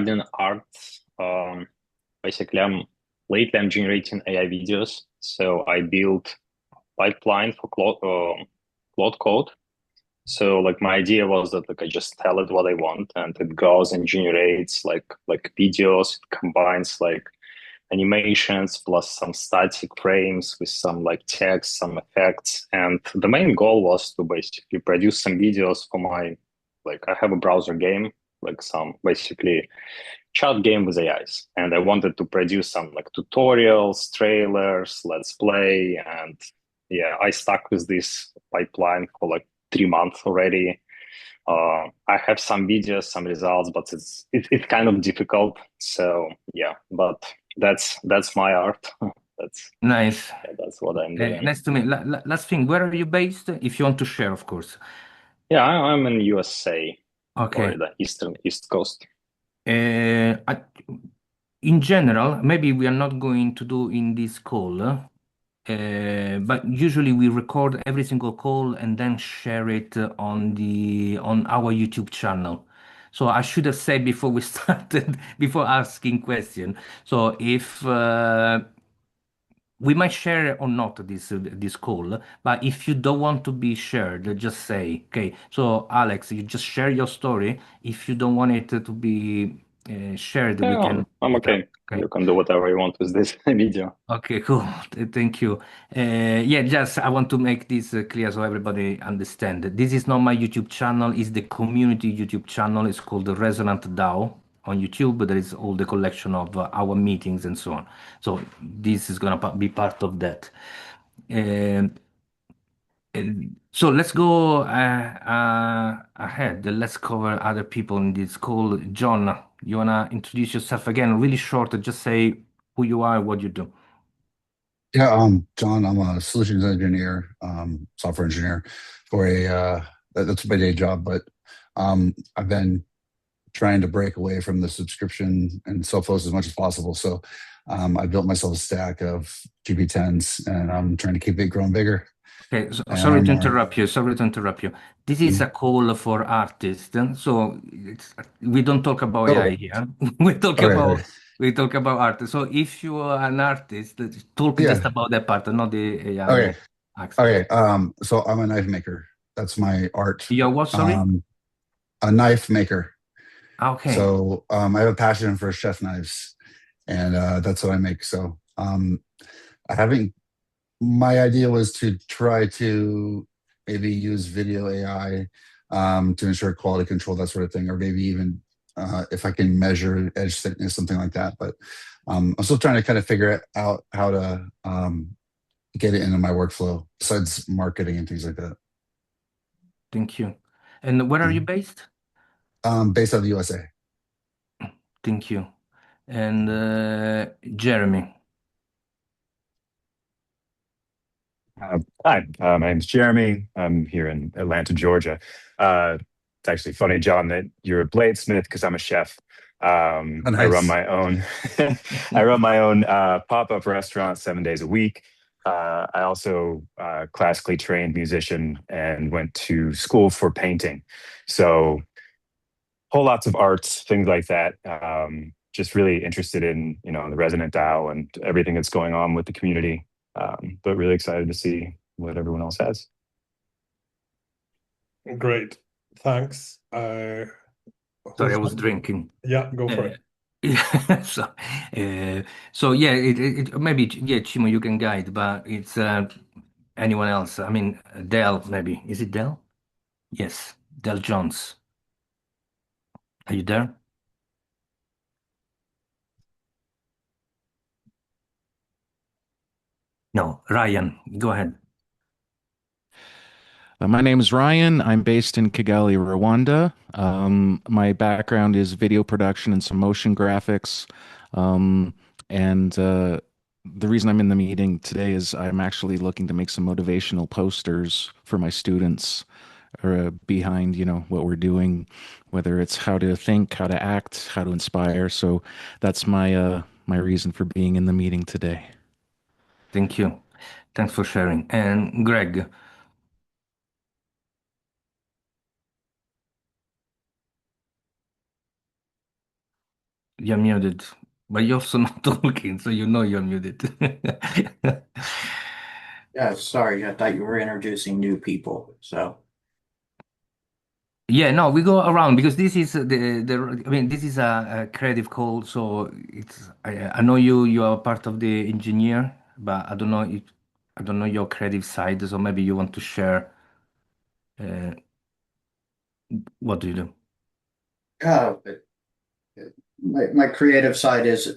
regarding art, basically, I'm generating AI videos. So I built pipeline for Claude Code. So like my idea was that like I just tell it what I want, and it goes and generates like videos. It combines like animations plus some static frames with some like text, some effects. And the main goal was to basically produce some videos for my, like I have a browser game, like some basically chat game with AIs. And I wanted to produce some like tutorials, trailers, let's play. And yeah, I stuck with this pipeline for like 3 months already. I have some videos, some results, but it's kind of difficult. So yeah, but that's my art. That's Nice. yeah, that's what I'm doing. Nice to meet. Last thing, where are you based? If you want to share, of course. Yeah, I'm in USA, Okay. Florida, East Coast. In general, maybe we are not going to do in this call, but usually we record every single call and then share it on our YouTube channel. So I should have said before we started, before asking question. So if we might share or not this call, but if you don't want to be shared, just say, okay. So Alex, you just share your story. If you don't want it to be shared, we Yeah, can I'm take it out. okay. Okay. You can do whatever you want with this video. Okay, cool. Thank you. Yeah, just I want to make this clear so everybody understand. This is not my YouTube channel. It's the community YouTube channel. It's called the Resonant DAO on YouTube. There is all the collection of our meetings and so on. So this is gonna be part of that. Um, so let's go ahead. Let's cover other people in this call. John, you wanna introduce yourself again? Really short. Just say who you are, what you do. Yeah, John, I'm a solutions engineer, software engineer for that's my day job, but I've been trying to break away from the subscription and self-host as much as possible. So I built myself a stack of GP10s and I'm trying to keep it growing bigger. Okay, so, And sorry I'm to interrupt you. Sorry to interrupt you. This is a call for artists, so we don't talk about oh, AI here. We talk all right, all about right. we talk about art. So if you are an artist, talk just Yeah, about that part, not the AI okay, aspect. okay. So I'm a knife maker. That's my art. You're what? Sorry. Um, a knife maker. Okay. So I have a passion for chef knives, and that's what I make. So I haven't. My idea was to try to maybe use video AI to ensure quality control, that sort of thing, or maybe even if I can measure edge thickness, something like that. But I'm still trying to kind of figure out how to get it into my workflow besides marketing and things like that. Thank you. And where are you Mhm. based? Based out of the USA. Thank you. And Jeremy. Hi, my name's Jeremy. I'm here in Atlanta, Georgia. It's actually funny, John, that you're a bladesmith because I'm a chef. Oh, I run nice. my own, I run my own pop-up restaurant 7 days a week. I also classically trained musician and went to school for painting. So whole lots of arts, things like that. Just really interested in, the Resonant DAO and everything that's going on with the community. But really excited to see what everyone else has. Great. Thanks. Sorry, I Who's was drinking. yeah, go for Uh, it. yeah, so yeah, maybe yeah, Chimo, you can guide, but it's anyone else. I mean, Dell, maybe. Is it Dell? Yes, Dell Jones. Are you there? No, Ryan, go ahead. My name is Ryan. I'm based in Kigali, Rwanda. My background is video production and some motion graphics. And the reason I'm in the meeting today is I'm actually looking to make some motivational posters for my students or behind, what we're doing, whether it's how to think, how to act, how to inspire. So that's my reason for being in the meeting today. Thank you. Thanks for sharing. And Greg. You're muted, but you're also not talking, so you know you're muted. Yeah, sorry, I thought you were introducing new people. So, Yeah, no, we go around because this is I mean, this is a creative call, so it's I know you are part of the engineer, but I don't know your creative side, so maybe you want to share uh, what do you do? but my creative side is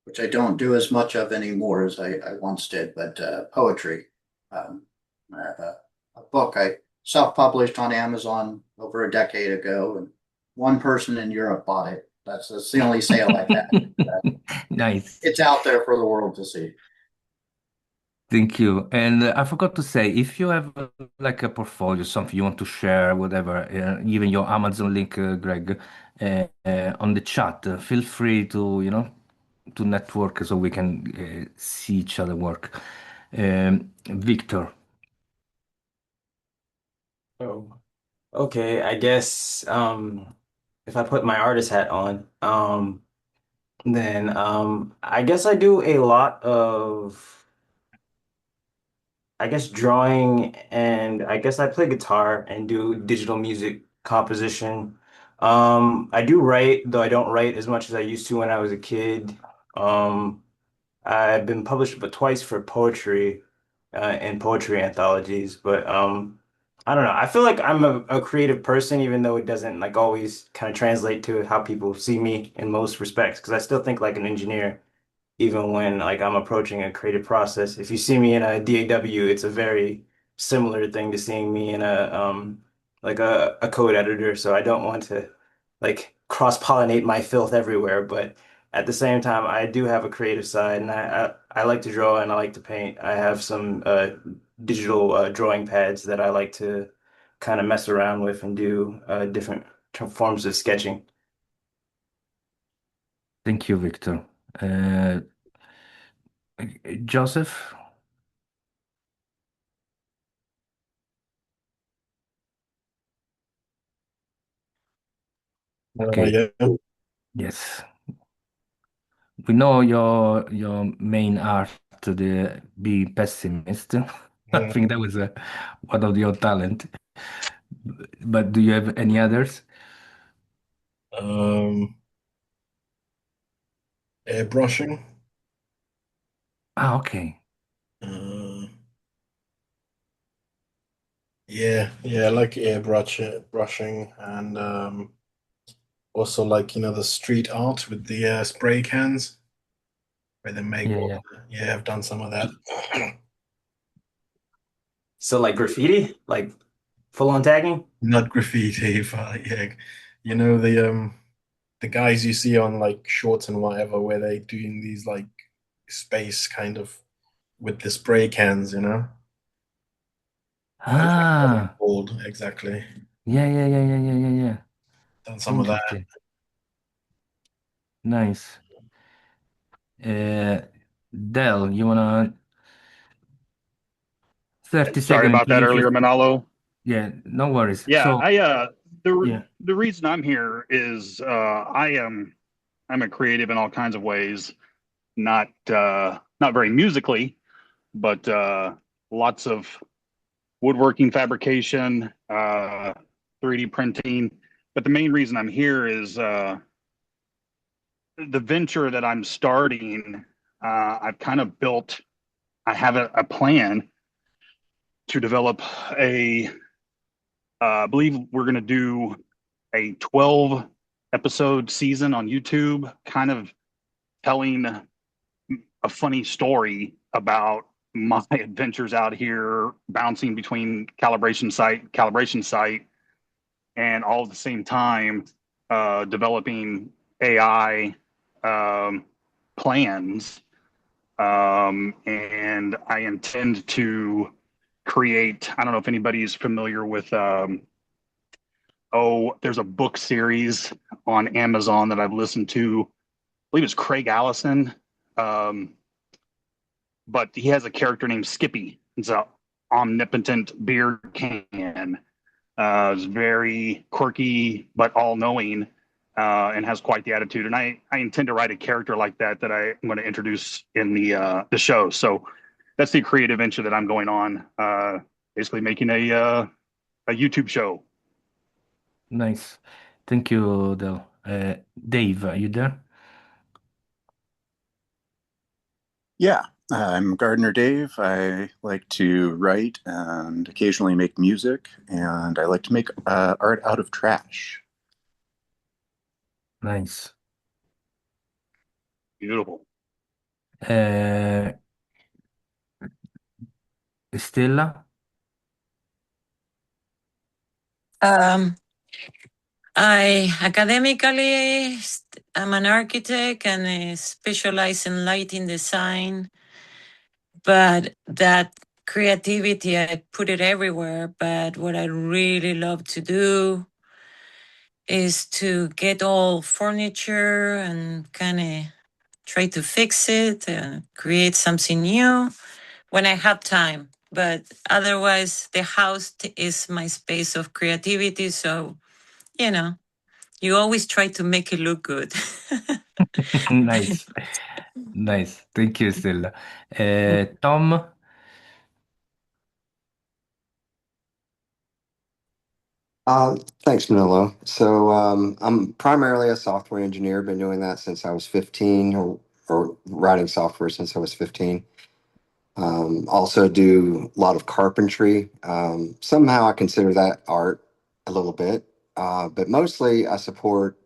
which I don't do as much of anymore as I once did, but poetry. I have a book I self-published on Amazon over a decade ago, and one person in Europe bought it. That's the only sale I've had. Nice. It's out there for the world to see. Thank you. And I forgot to say, if you have like a portfolio, something you want to share, whatever, even your Amazon link, Greg, on the chat, feel free to, to network so we can see each other work. Victor. Oh, okay. I guess if I put my artist hat on, then I guess I do a lot of I guess drawing, and I guess I play guitar and do digital music composition. I do write, though I don't write as much as I used to when I was a kid. Um I've been published but twice for poetry in poetry anthologies, but I don't know. I feel like I'm a creative person, even though it doesn't like always kind of translate to how people see me in most respects, because I still think like an engineer even when like I'm approaching a creative process. If you see me in a DAW, it's a very similar thing to seeing me in a like a code editor. So I don't want to like cross-pollinate my filth everywhere, but at the same time, I do have a creative side, and I like to draw and I like to paint. I have some digital drawing pads that I like to kind of mess around with and do different forms of sketching. Thank you, Victor. Uh, Joseph? Okay. Yeah. Yes. We know your main art, the be pessimist. I think that was one of your talent. But do you have any others? Um, Airbrushing. Ah, okay. Uh, yeah, I like brushing and also like the street art with the spray cans where they make Yeah, water. yeah. Yeah, I've done some of that. So like graffiti, like full on tagging. Not graffiti, but yeah, the guys you see on like shorts and whatever, where they doing these like space kind of with the spray cans. I forget what they're Ah, called exactly. yeah. Done some of that. Interesting. Nice. Uh, Del, you wanna 30 Sorry seconds about to that introduce? earlier, Manolo. Yeah, no worries. Yeah, So, yeah. the reason I'm here is I'm a creative in all kinds of ways, not very musically, but lots of woodworking, fabrication, 3D printing. But the main reason I'm here is the venture that I'm starting. I've kind of built. I have a plan to develop I believe we're going to do a 12 episode season on YouTube, kind of telling a funny story about my adventures out here, bouncing between calibration site, and all at the same time developing AI plans. And I intend to create. I don't know if anybody's familiar with. There's a book series on Amazon that I've listened to. I believe it's Craig Allison. Um, but he has a character named Skippy. It's a omnipotent beer can. It's very quirky but all knowing. and has quite the attitude. And I intend to write a character like that I'm going to introduce in the show. So that's the creative venture that I'm going on, basically making a YouTube show. Nice. Thank you, Del. Dave, are you there? Yeah, I'm Gardener Dave. I like to write and occasionally make music, and I like to make art out of trash. Nice. Beautiful. Stella? I academically, I'm an architect and I specialize in lighting design, but that creativity, I put it everywhere. But what I really love to do is to get all furniture and kind of try to fix it and create something new when I have time. But otherwise, the house is my space of creativity. So, you know, you always try to make it look good. Nice. Nice. Thank you, Stella. Tom? Thanks, Manolo. So I'm primarily a software engineer. Been doing that since I was 15, or writing software since I was 15. Also do a lot of carpentry. Somehow I consider that art a little bit, but mostly I support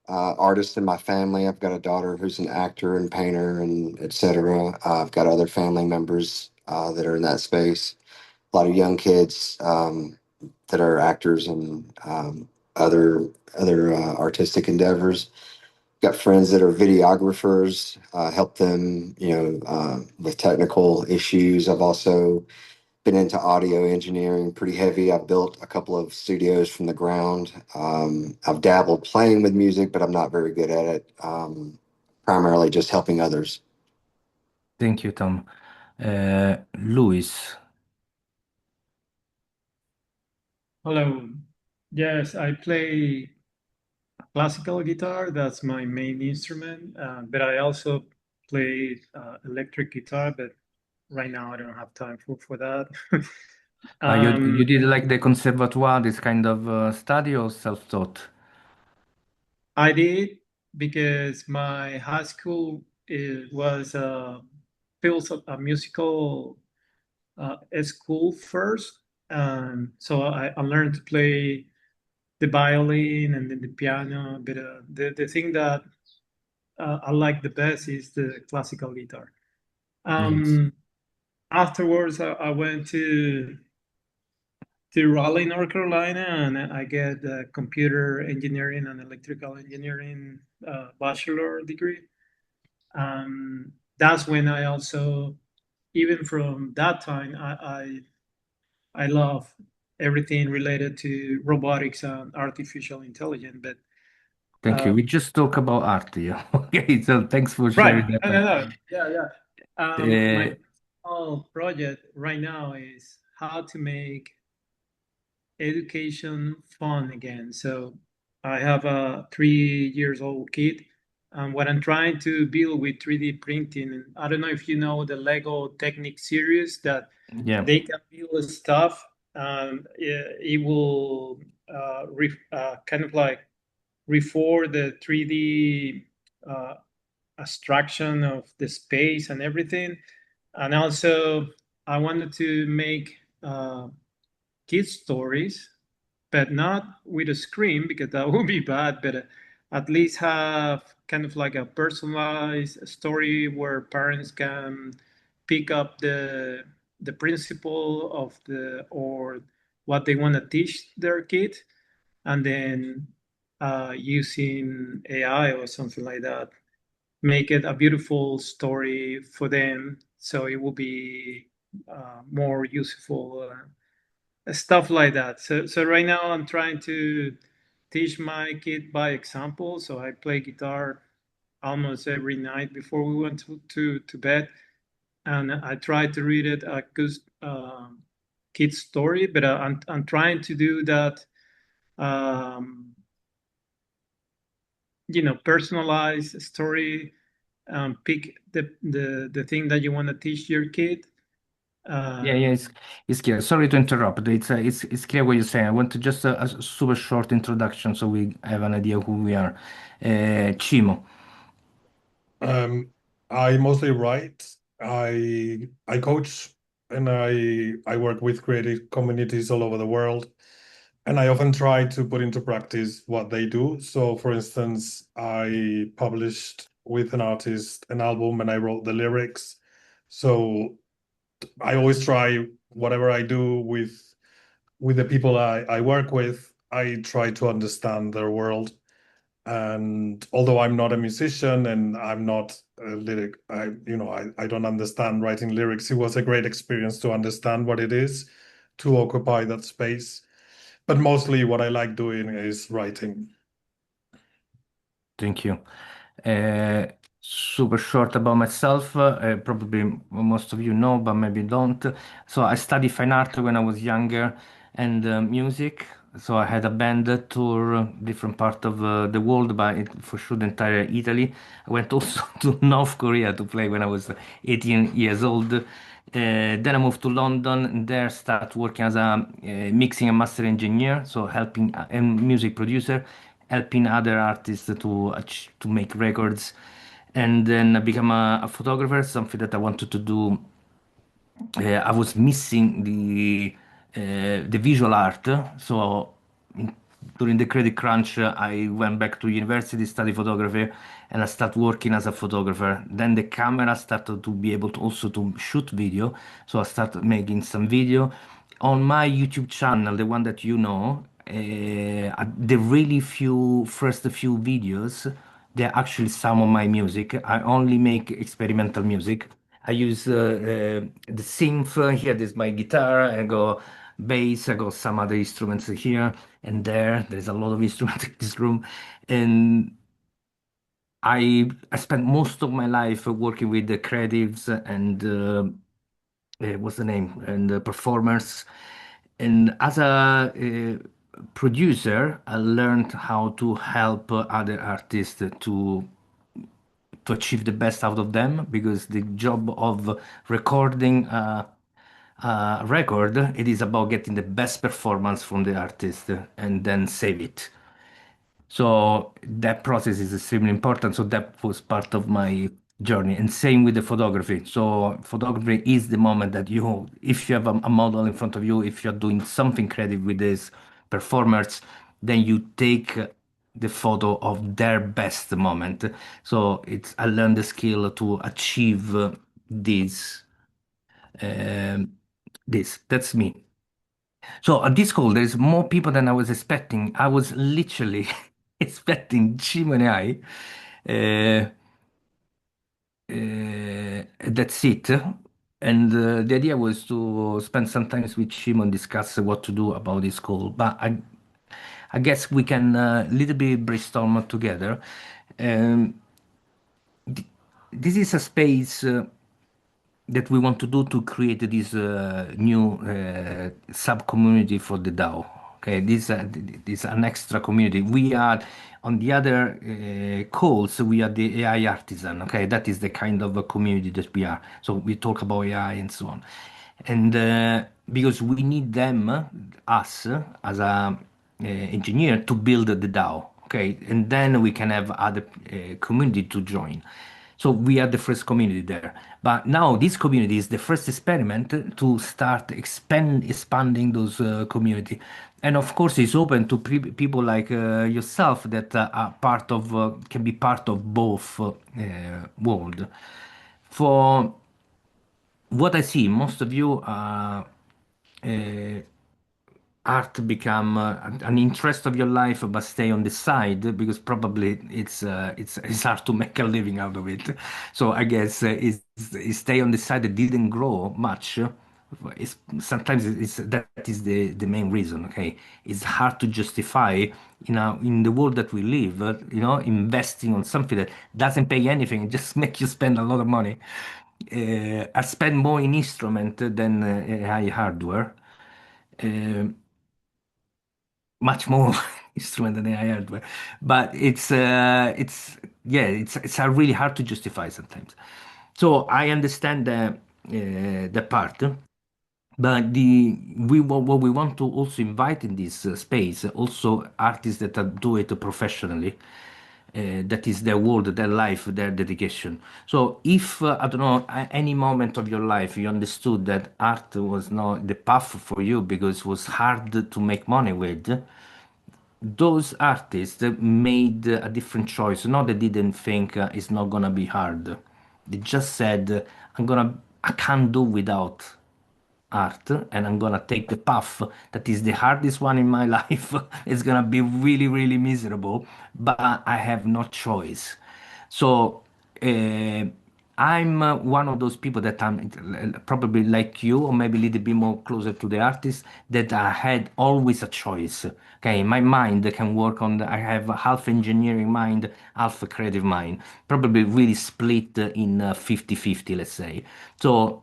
artists in my family. I've got a daughter who's an actor and painter and etc. I've got other family members that are in that space. A lot of young kids that are actors and other artistic endeavors. Got friends that are videographers. Help them, with technical issues. I've also been into audio engineering pretty heavy. I've built a couple of studios from the ground. I've dabbled playing with music, but I'm not very good at it. Primarily just helping others. Thank you, Tom. Luis? Hello. Yes, I play classical guitar. That's my main instrument. But I also play electric guitar. But right now I don't have time for that. You did like the conservatoire, this kind of study or self-taught? I did because my high school was built a musical school first. So I learned to play the violin and then the piano. But the thing that I like the best is the classical guitar. Yes. Afterwards, I went to Raleigh, North Carolina, and I get a computer engineering and electrical engineering bachelor degree. That's when I also, even from that time, I love everything related to robotics and artificial intelligence. But Thank you. We just talk about art here. Okay, so thanks for right, sharing that. no, yeah. My Uh, personal project right now is how to make education fun again. So I have a 3 years old kid, and what I'm trying to build with 3D printing. And I don't know if you know the Lego Technic series that yeah. they can build stuff. It will kind of like reform the 3D abstraction of the space and everything. And also, I wanted to make kids stories, but not with a screen because that would be bad. But at least have kind of like a personalized story where parents can pick up the principle of the or what they want to teach their kid, and then using AI or something like that, make it a beautiful story for them, so it will be more useful. Stuff like that. So right now I'm trying to teach my kid by example. So I play guitar almost every night before we went to bed, and I try to read it a good kid story. But I'm trying to do that personalize a story, pick the thing that you want to teach your kid. Yeah, it's clear. Sorry to interrupt. It's clear what you're saying. I want to just a super short introduction so we have an idea who we are. Cimo. Um, I mostly write. I coach and I work with creative communities all over the world. And I often try to put into practice what they do. So, for instance, I published with an artist an album and I wrote the lyrics. So I always try whatever I do with the people I work with, I try to understand their world. And although I'm not a musician and I'm not a lyric, I don't understand writing lyrics. It was a great experience to understand what it is to occupy that space. But mostly what I like doing is writing. Thank you. Uh, Super short about myself. Probably most of you know, but maybe don't. So I studied fine art when I was younger and music. So I had a band tour different part of the world, but for sure the entire Italy. I went also to North Korea to play when I was 18 years old. Then I moved to London and there start working as a mixing and master engineer, so helping and music producer, helping other artists to make records, and then I become a photographer, something that I wanted to do. I was missing the visual art, so in, during the credit crunch, I went back to university, study photography, and I started working as a photographer. Then the camera started to be able to also to shoot video, so I started making some video on my YouTube channel, the one that you know. The really few first few videos, they're actually some of my music. I only make experimental music. I use the synth here. There's my guitar. I go bass. I got some other instruments here and there. There's a lot of instruments in this room, and I spent most of my life working with the creatives and what's the name and the performers. And as a producer, I learned how to help other artists to achieve the best out of them because the job of recording a record, it is about getting the best performance from the artist and then save it. So that process is extremely important. So that was part of my journey. And same with the photography. So photography is the moment that you, if you have a model in front of you, if you're doing something creative with this performers, then you take the photo of their best moment. So I learned the skill to achieve this. Um, that's me. So at this call, there's more people than I was expecting. I was literally expecting Jim and I. Uh, that's it. And the idea was to spend some time with Jim and discuss what to do about this call. But I guess we can little bit brainstorm together. Um, this is a space. That we want to do to create this new sub community for the DAO. Okay, this an extra community. We are on the other calls. We are the AI artisan. Okay, that is the kind of a community that we are. So we talk about AI and so on, and because we need them, us as a engineer to build the DAO. Okay, and then we can have other community to join. So we are the first community there. But now this community is the first experiment to start expanding those community. And of course, it's open to people like yourself that are part of can be part of both world. For what I see, most of you are uh, art become an interest of your life, but stay on the side because probably it's hard to make a living out of it. So I guess it's stay on the side that didn't grow much. Sometimes that is the main reason. Okay, it's hard to justify in the world that we live. Investing on something that doesn't pay anything, just make you spend a lot of money. I spend more in instrument than AI hardware. Um much more instrument than AI hardware. But it's really hard to justify sometimes. So I understand the part. But what we want to also invite in this space also artists that do it professionally. That is their world, their life, their dedication. So if I don't know, any moment of your life you understood that art was not the path for you because it was hard to make money with, those artists made a different choice. No, they didn't think it's not gonna be hard. They just said, I can't do without art, and I'm gonna take the path that is the hardest one in my life. It's gonna be really, really miserable, but I have no choice. So uh, I'm one of those people that I'm probably like you, or maybe a little bit more closer to the artist, that I had always a choice. Okay, my mind can work on I have a half engineering mind, half a creative mind, probably really split in 50-50, let's say. So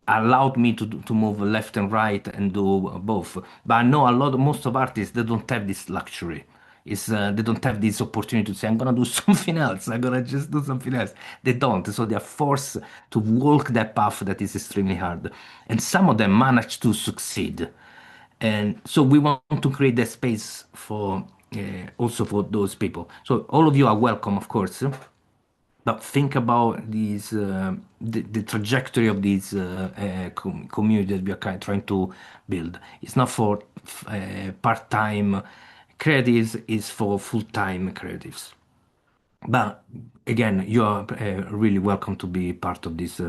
allowed me to move left and right and do both. But I know most of artists, they don't have this luxury. They don't have this opportunity to say, I'm gonna do something else. I'm gonna just do something else. They don't. So they are forced to walk that path that is extremely hard. And some of them manage to succeed. And so we want to create that space for also for those people. So all of you are welcome, of course. But think about the trajectory of these community that we are trying to build. It's not for part-time creatives, it's for full-time creatives. But again, you are really welcome to be part of this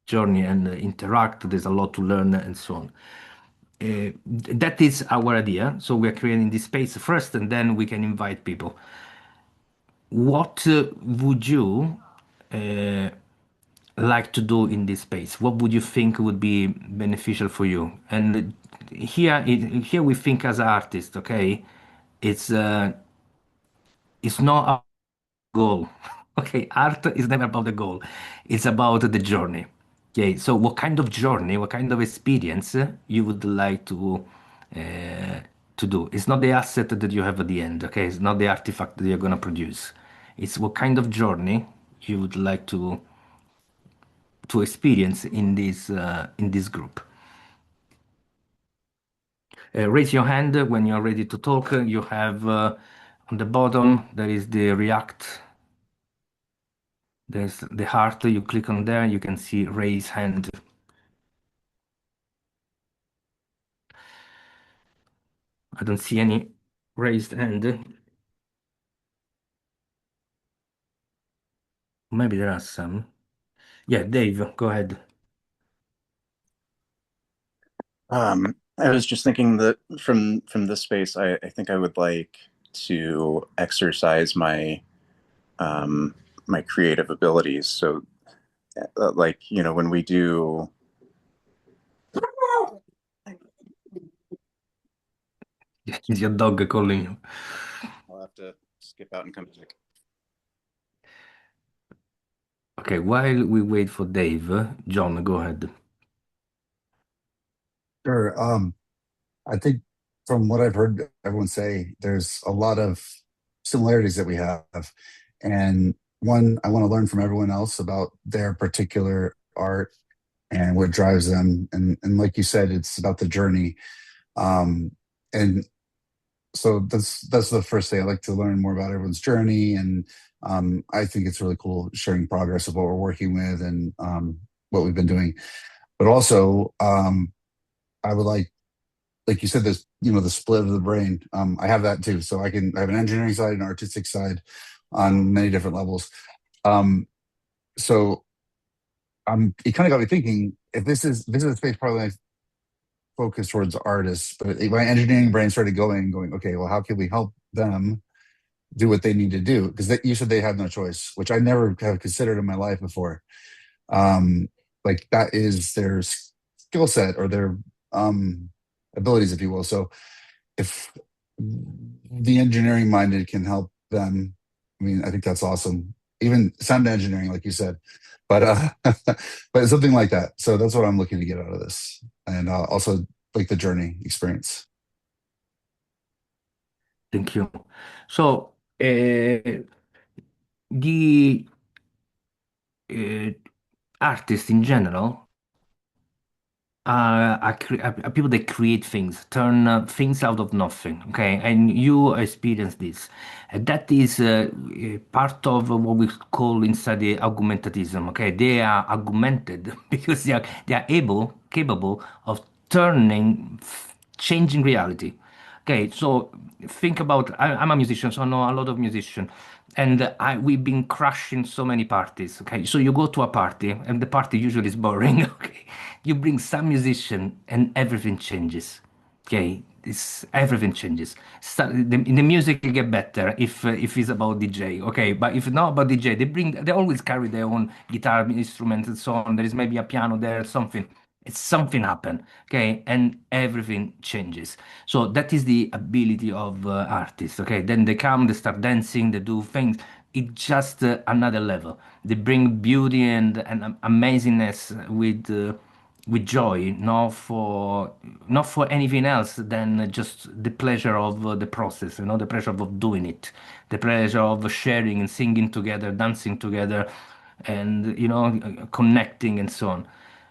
journey and interact. There's a lot to learn and so on. That is our idea. So we're creating this space first, and then we can invite people. What would you uh, like to do in this space? What would you think would be beneficial for you? And here we think as artists, okay? It's uh, it's not a goal. Okay, art is never about the goal. It's about the journey. Okay, so what kind of journey, what kind of experience you would like uh, to do? It's not the asset that you have at the end. Okay, it's not the artifact that you're gonna produce. It's what kind of journey you would like to experience in this group. Raise your hand when you're ready to talk. You have on the bottom there is the react. There's the heart. You click on there. You can see raise hand. I don't see any raised hand. Maybe there are some. Yeah, Dave, go ahead. I was just thinking that from this space, I think I would like to exercise my creative abilities. So, like when we do. Is your dog calling you? I'll have to skip out and come back. Okay, while we wait for Dave, John, go ahead. Sure. I think from what I've heard everyone say, there's a lot of similarities that we have. And one, I want to learn from everyone else about their particular art and what drives them. And like you said, it's about the journey. And so that's the first thing. I like to learn more about everyone's journey. And I think it's really cool sharing progress of what we're working with and what we've been doing. But also, I would like you said, this, the split of the brain. I have that too. So I have an engineering side and an artistic side on many different levels. So it kind of got me thinking, if this is a space probably focused towards artists, but my engineering brain started going, okay, well, how can we help them do what they need to do? Because you said they have no choice, which I never have considered in my life before. Like that is their skill set or their abilities, if you will. So if the engineering minded can help them, I mean, I think that's awesome. Even sound engineering, like you said, but but something like that. So that's what I'm looking to get out of this, and also like the journey experience. Thank you. So, the uh, artists in general are people that create things, turn things out of nothing. Okay, and you experience this. And that is part of what we call inside the augmentatism. Okay, they are augmented because they are capable of changing reality. Okay, so think about I'm a musician, so I know a lot of musicians, and we've been crashing so many parties. Okay, so you go to a party, and the party usually is boring. Okay, you bring some musician, and everything changes. Okay, everything changes. The music will get better if it's about DJ. Okay, but if not about DJ, they always carry their own guitar instruments and so on. There is maybe a piano there, something. It's something happen, okay, and everything changes. So that is the ability of artists, okay. Then they come, they start dancing, they do things. It's just another level. They bring beauty and amazingness with joy, not for anything else than just the pleasure of the process, the pleasure of doing it, the pleasure of sharing and singing together, dancing together, and connecting and so on.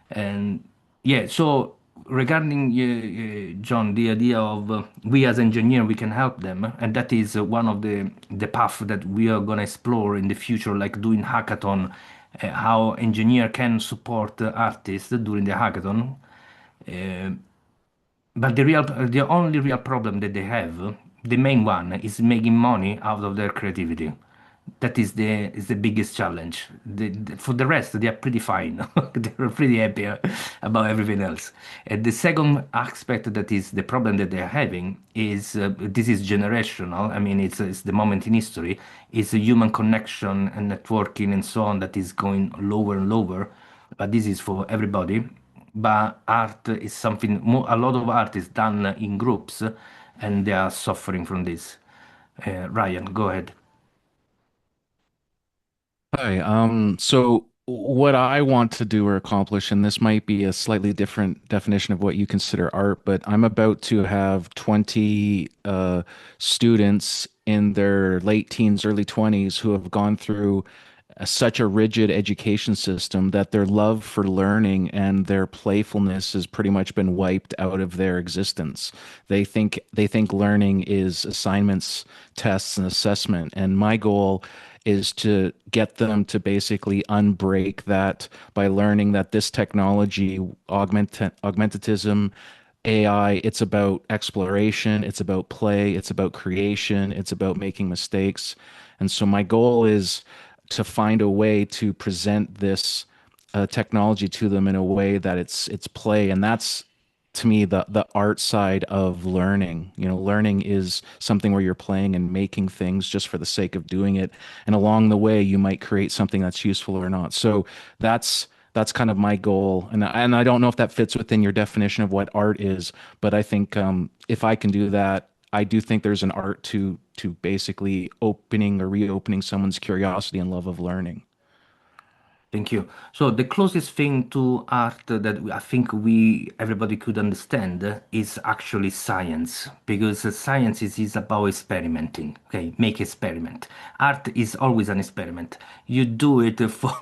And yeah, so regarding John, the idea of we as engineer we can help them, and that is one of the path that we are gonna explore in the future, like doing hackathon, how engineer can support artists during the hackathon. Uh, but the only real problem that they have, the main one, is making money out of their creativity. That is the biggest challenge. For the rest, they are pretty fine. They're pretty happy about everything else. And the second aspect that is the problem that they are having is this is generational. I mean, it's the moment in history. It's a human connection and networking and so on that is going lower and lower. But this is for everybody. But art is something more, a lot of art is done in groups, and they are suffering from this. Ryan, go ahead. Hi. So what I want to do or accomplish, and this might be a slightly different definition of what you consider art, but I'm about to have 20 students in their late teens, early 20s who have gone through such a rigid education system that their love for learning and their playfulness has pretty much been wiped out of their existence. They think learning is assignments, tests, and assessment. And my goal is to get them to basically unbreak that by learning that this technology, augmentatism, AI, it's about exploration, it's about play, it's about creation, it's about making mistakes. And so my goal is to find a way to present this technology to them in a way that it's play, and that's to me the art side of learning. Learning is something where you're playing and making things just for the sake of doing it, and along the way you might create something that's useful or not. So that's kind of my goal, and I don't know if that fits within your definition of what art is, but I think if I can do that, I do think there's an art to basically opening or reopening someone's curiosity and love of learning. Thank you. So the closest thing to art that I think we everybody could understand is actually science, because science is about experimenting. Okay, make experiment. Art is always an experiment. You do it for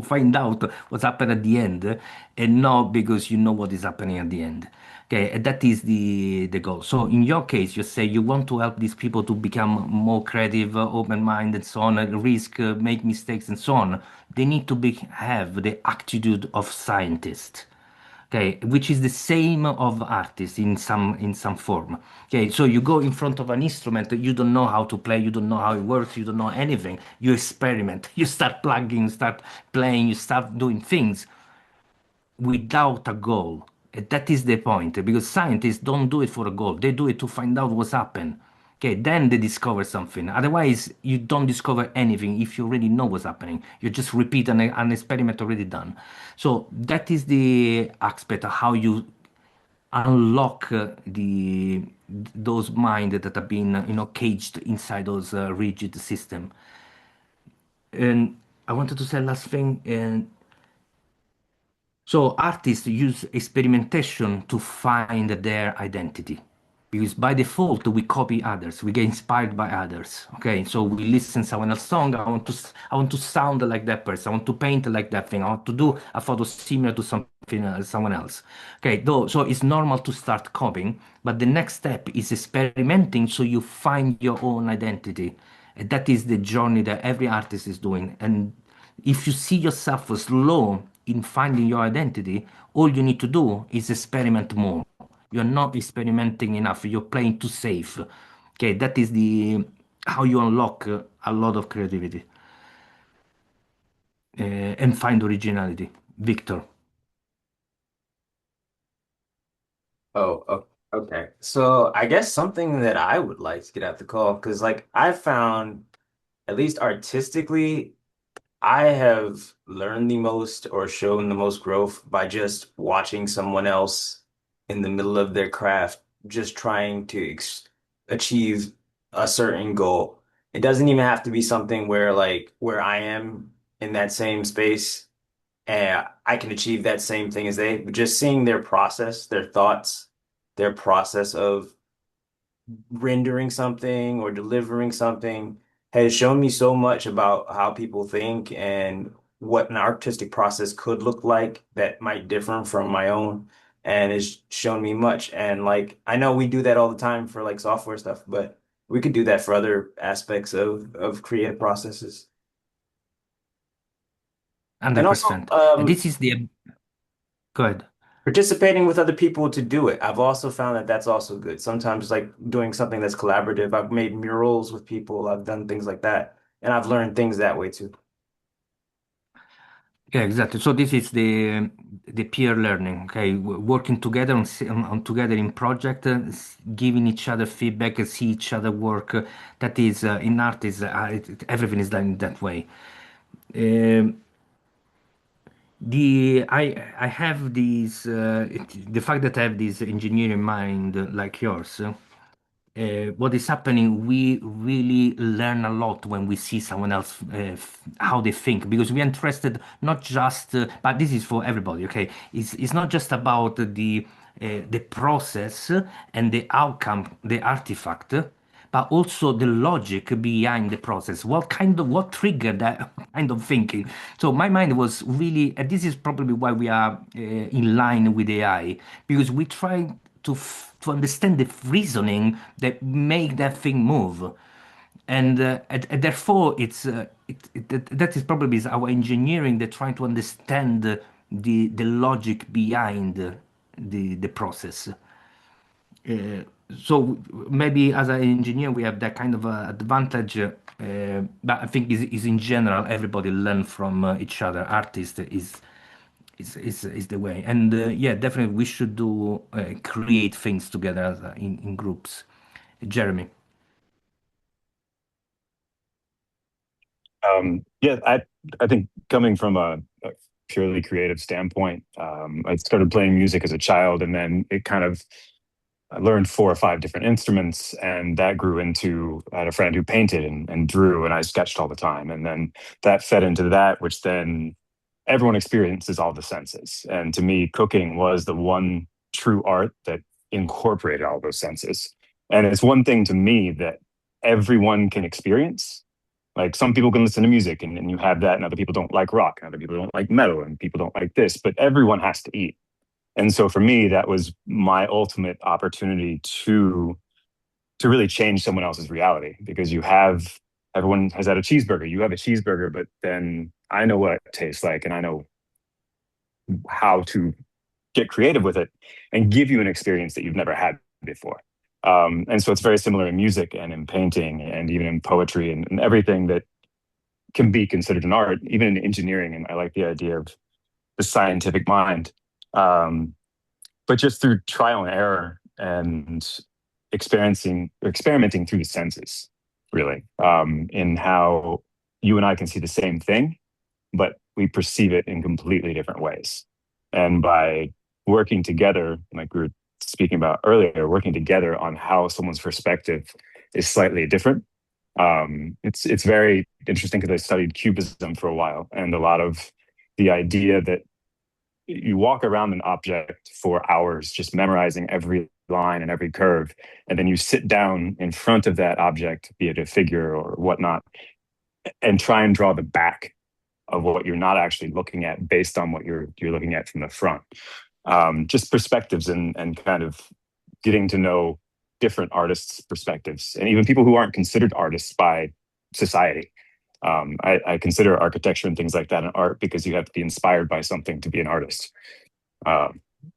find out what's happened at the end, and not because you know what is happening at the end. Okay, and that is the goal. So in your case, you say you want to help these people to become more creative, open-minded, and so on, risk, make mistakes, and so on. They need to have the attitude of scientist. Okay, which is the same of artist in some form. Okay, so you go in front of an instrument, you don't know how to play, you don't know how it works, you don't know anything. You experiment, you start plugging, you start playing, you start doing things without a goal. And that is the point, because scientists don't do it for a goal. They do it to find out what's happened. Okay, then they discover something. Otherwise, you don't discover anything if you already know what's happening. You just repeat an experiment already done. So that is the aspect of how you unlock the those minds that have been caged inside those rigid system. And I wanted to say last thing, and so artists use experimentation to find their identity. because by default we copy others, we get inspired by others. Okay, so we listen someone else's song. I want to sound like that person. I want to paint like that thing. I want to do a photo similar to something someone else. Okay, though, so it's normal to start copying, but the next step is experimenting, so you find your own identity. And that is the journey that every artist is doing. And if you see yourself slow in finding your identity, all you need to do is experiment more. You're not experimenting enough. You're playing too safe. Okay, that is the how you unlock a lot of creativity and find originality. Victor. Okay. So I guess something that I would like to get out the call, because like I found, at least artistically, I have learned the most or shown the most growth by just watching someone else in the middle of their craft, just trying to ex achieve a certain goal. It doesn't even have to be something where like where I am in that same space and I can achieve that same thing as they, but just seeing their process, their thoughts, their process of rendering something or delivering something has shown me so much about how people think and what an artistic process could look like that might differ from my own. And it's shown me much. And like, I know we do that all the time for like software stuff, but we could do that for other aspects of creative processes. And also, 100%. And this is the go ahead. participating with other people to do it. I've also found that that's also good. Sometimes like doing something that's collaborative. I've made murals with people. I've done things like that, and I've learned things that way too. Yeah, exactly. So this is the peer learning, okay? Working together on together in project, giving each other feedback, see each other work. That is in art is everything is done that way. Um, I have these the fact that I have this engineering mind like yours. What is happening, we really learn a lot when we see someone else how they think, because we're interested not just but this is for everybody, okay? It's not just about the process and the outcome, the artifact, but also the logic behind the process. What triggered that kind of thinking? So my mind was really, and this is probably why we are in line with AI, because we try to understand the reasoning that make that thing move. And therefore that is probably our engineering that trying to understand the logic behind the process. So maybe as an engineer we have that kind of advantage, but I think is in general everybody learn from each other. Artist is the way, and yeah, definitely we should do create things together as, in groups. Jeremy. Yeah, I think coming from a purely creative standpoint, I started playing music as a child, and then it kind of I learned 4 or 5 different instruments, and that grew into I had a friend who painted and drew, and I sketched all the time, and then that fed into that, which then everyone experiences all the senses, and to me, cooking was the one true art that incorporated all those senses, and it's one thing to me that everyone can experience. Like some people can listen to music and you have that, and other people don't like rock, and other people don't like metal, and people don't like this, but everyone has to eat. And so for me, that was my ultimate opportunity to really change someone else's reality, because you have everyone has had a cheeseburger. You have a cheeseburger, but then I know what it tastes like, and I know how to get creative with it and give you an experience that you've never had before. And so it's very similar in music and in painting and even in poetry and everything that can be considered an art, even in engineering. And I like the idea of the scientific mind. But just through trial and error and experimenting through the senses, really, in how you and I can see the same thing, but we perceive it in completely different ways. And by working together, like we were speaking about earlier, working together on how someone's perspective is slightly different. It's very interesting because I studied cubism for a while, and a lot of the idea that you walk around an object for hours just memorizing every line and every curve, and then you sit down in front of that object, be it a figure or whatnot, and try and draw the back of what you're not actually looking at based on what you're looking at from the front. Just perspectives and kind of getting to know different artists' perspectives, and even people who aren't considered artists by society. I consider architecture and things like that an art because you have to be inspired by something to be an artist.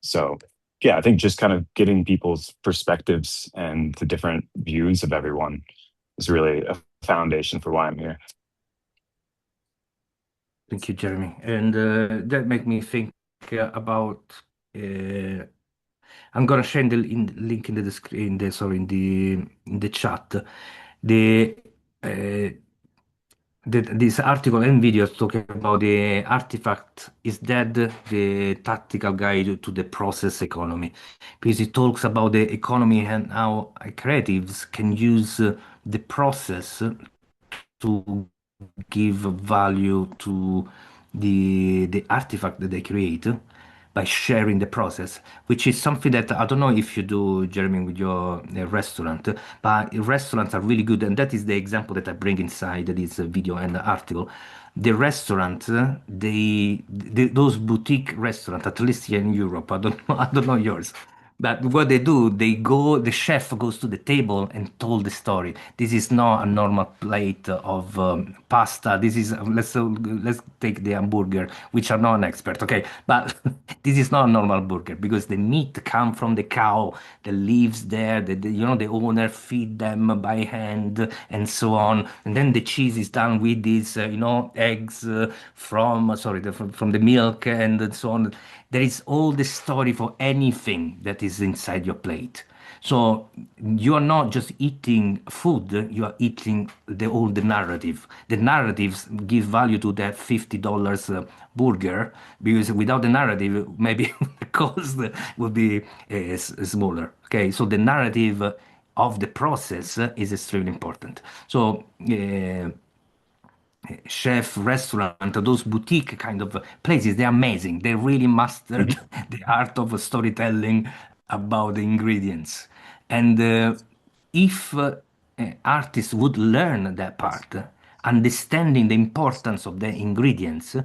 So yeah, I think just kind of getting people's perspectives and the different views of everyone is really a foundation for why I'm here. Thank you, Jeremy. And that make me think about. I'm gonna share the link in the in the sorry in the chat. The this article and video is talking about the artifact is dead, the tactical guide to the process economy, because it talks about the economy and how creatives can use the process to give value to the artifact that they create by sharing the process, which is something that I don't know if you do, Jeremy, with your restaurant, but restaurants are really good, and that is the example that I bring inside this video and the article. The restaurant, those boutique restaurants, at least here in Europe, I don't know yours, but what they do, the chef goes to the table and told the story. This is not a normal plate of pasta. This is, let's take the hamburger, which are not an expert, okay? But this is not a normal burger because the meat come from the cow that lives there. The owner feed them by hand and so on. And then the cheese is done with these, eggs from the milk and so on. There is all the story for anything that is inside your plate. So you are not just eating food, you are eating all the narrative. The narratives give value to that $50 burger because without the narrative, maybe the cost would be smaller. Okay, so the narrative of the process is extremely important. So chef restaurant, those boutique kind of places, they're amazing. They really mastered the art of storytelling about the ingredients. And if artists would learn that part, understanding the importance of the ingredients,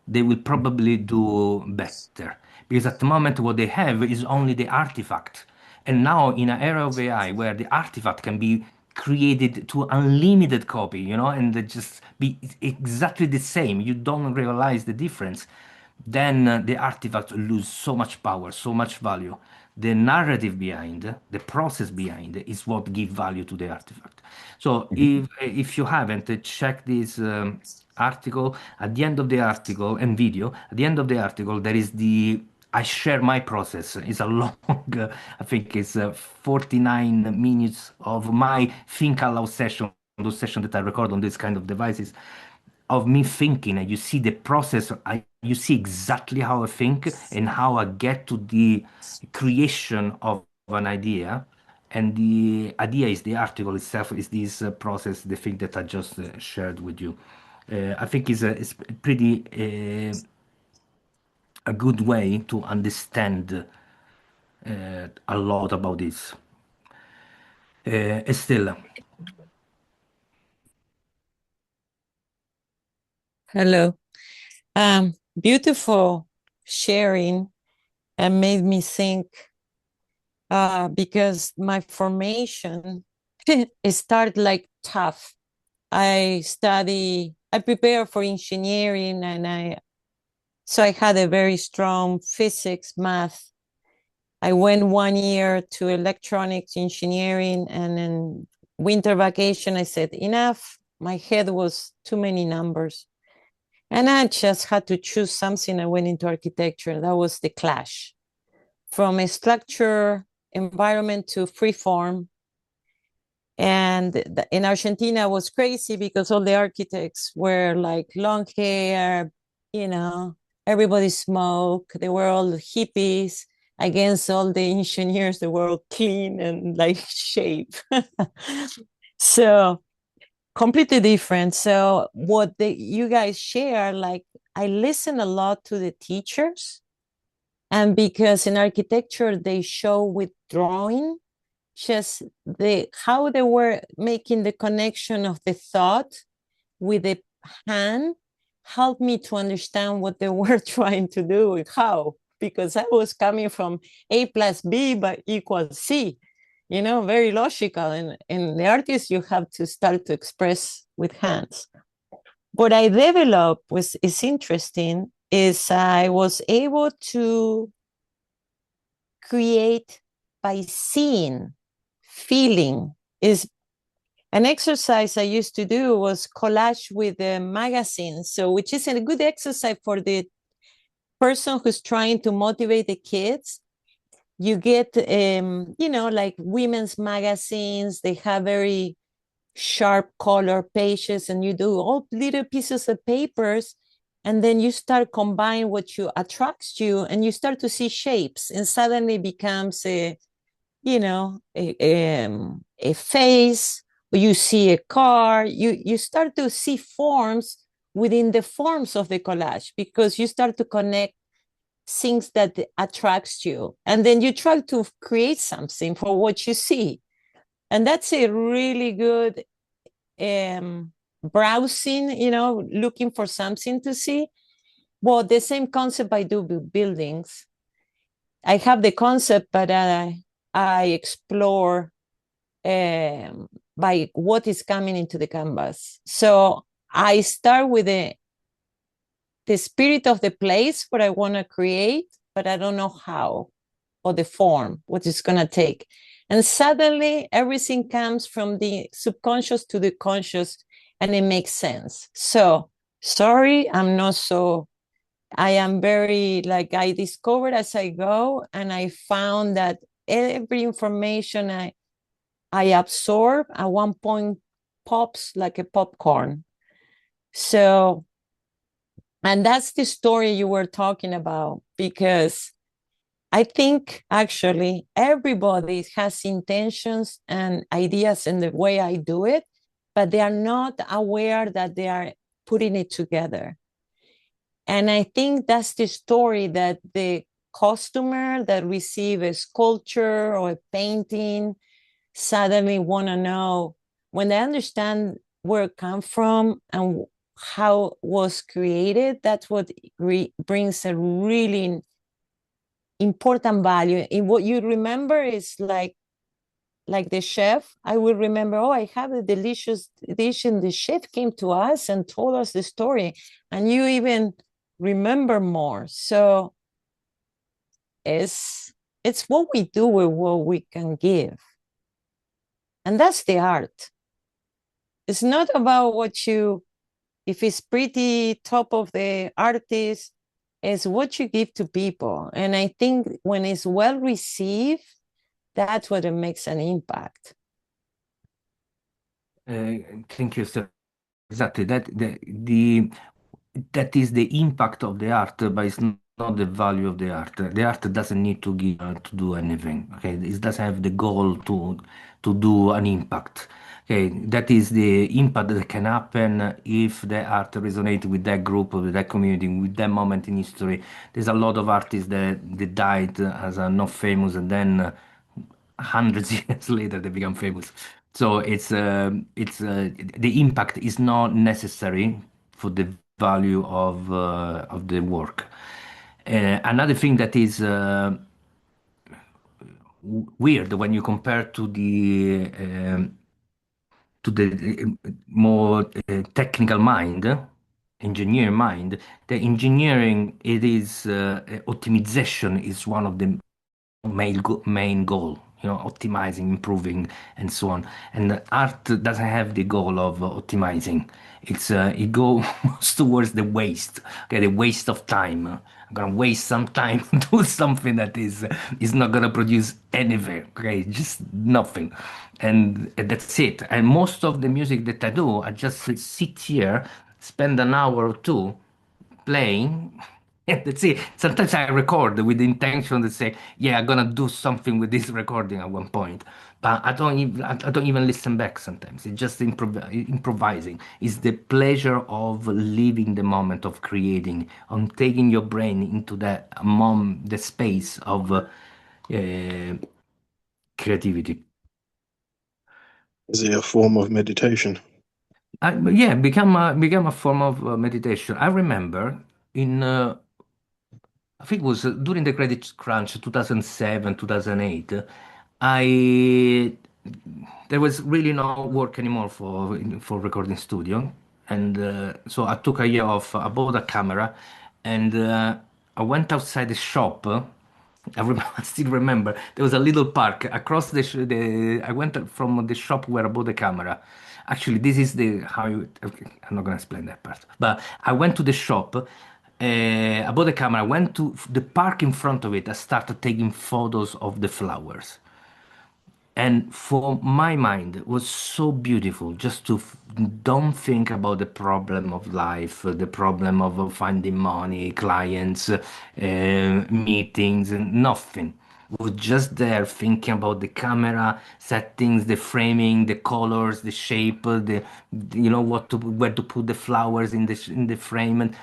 they will probably do better. Because at the moment, what they have is only the artifact. And now, in an era of AI where the artifact can be created to unlimited copy, and they just be exactly the same, you don't realize the difference, then the artifact lose so much power, so much value. The narrative behind, the process behind is what give value to the artifact. So if you haven't, check this article. At the end of the article and video, at the end of the article, there is I share my process. It's a long, I think it's 49 minutes of my think aloud session, those sessions that I record on this kind of devices, of me thinking. And you see the process, you see exactly how I think and how I get to the creation of an idea. And the idea is the article itself, is this process, the thing that I just shared with you. I think it's pretty a good way to understand a lot about this. Estella. Hello. Beautiful sharing and made me think because my formation it started like tough. I prepare for engineering and so I had a very strong physics, math. I went 1 year to electronics engineering, and in winter vacation, I said, enough. My head was too many numbers. And I just had to choose something. I went into architecture. That was the clash from a structure environment to free form. And in Argentina, it was crazy because all the architects were like long hair, everybody smoked. They were all hippies against all the engineers. They were all clean and like shape. So completely different. So you guys share, like I listen a lot to the teachers And because in architecture, they show with drawing, just how they were making the connection of the thought with the hand helped me to understand what they were trying to do and how, because I was coming from A plus B but equals C, very logical. And in the artist, you have to start to express with hands. What I developed is interesting, is I was able to create by seeing, feeling. Is an exercise I used to do was collage with the magazines, so which is a good exercise for the person who's trying to motivate the kids. You get, like women's magazines, they have very sharp color pages, and you do all little pieces of papers, and then you start combine what you attracts you, and you start to see shapes, and suddenly becomes a face, or you see a car, you start to see forms within the forms of the collage, because you start to connect things that attracts you, and then you try to create something for what you see. And that's a really good browsing, looking for something to see. Well, the same concept I do with buildings. I have the concept, but I explore by what is coming into the canvas. So I start with the spirit of the place what I want to create, but I don't know how, or the form, what it's going to take. And suddenly everything comes from the subconscious to the conscious, and it makes sense. So sorry, I am very, I discovered as I go, and I found that every information I absorb at one point pops like a popcorn. So, and that's the story you were talking about, because I think actually everybody has intentions and ideas in the way I do it, but they are not aware that they are putting it together. And I think that's the story that the customer that receive a sculpture or a painting suddenly want to know. When they understand where it come from and how it was created, that's what brings a really important value. And what you remember is like the chef, I will remember, oh, I have a delicious dish, and the chef came to us and told us the story, and you even remember more. So it's what we do with what we can give. And that's the art. It's not about if it's pretty top of the artist, it's what you give to people. And I think when it's well received, that's what it makes an impact. Thank you, sir. Exactly. That is the impact of the art, but it's not the value of the art. The art doesn't need to give to do anything. Okay, it doesn't have the goal to do an impact. Okay, that is the impact that can happen if the art resonates with that group, with that community, with that moment in history. There's a lot of artists that died as not famous, and then hundreds of years later they become famous. So the impact is not necessary for the value of the work. Another thing that is weird when you compare to the more technical mind, engineer mind, the engineering, it is optimization is one of the main goal, optimizing, improving, and so on. And the art doesn't have the goal of optimizing. It goes towards the waste, okay, the waste of time. I'm gonna waste some time do something that is not gonna produce anything, okay, just nothing. And that's it. And most of the music that I do, I just sit here, spend an hour or two playing, And that's it. Sometimes I record with the intention to say, yeah, I'm gonna do something with this recording at one point. But I don't even listen back sometimes. It's just improvising. It's the pleasure of living the moment of creating, on taking your brain into the space of creativity. Is it a form of meditation? Yeah, become a form of meditation. I remember in I think it was during the credit crunch 2007 2008. I There was really no work anymore for recording studio, and so I took a year off. I bought a camera, and I went outside the shop. I still remember there was a little park across the. I went from the shop where I bought the camera. Actually, this is the how you. Okay, I'm not gonna explain that part. But I went to the shop. I bought the camera. Went to the park in front of it. I started taking photos of the flowers. And for my mind, it was so beautiful just to don't think about the problem of life, the problem of finding money, clients, meetings, and nothing. Was just there thinking about the camera settings, the framing, the colors, the shape, the where to put the flowers in the frame, and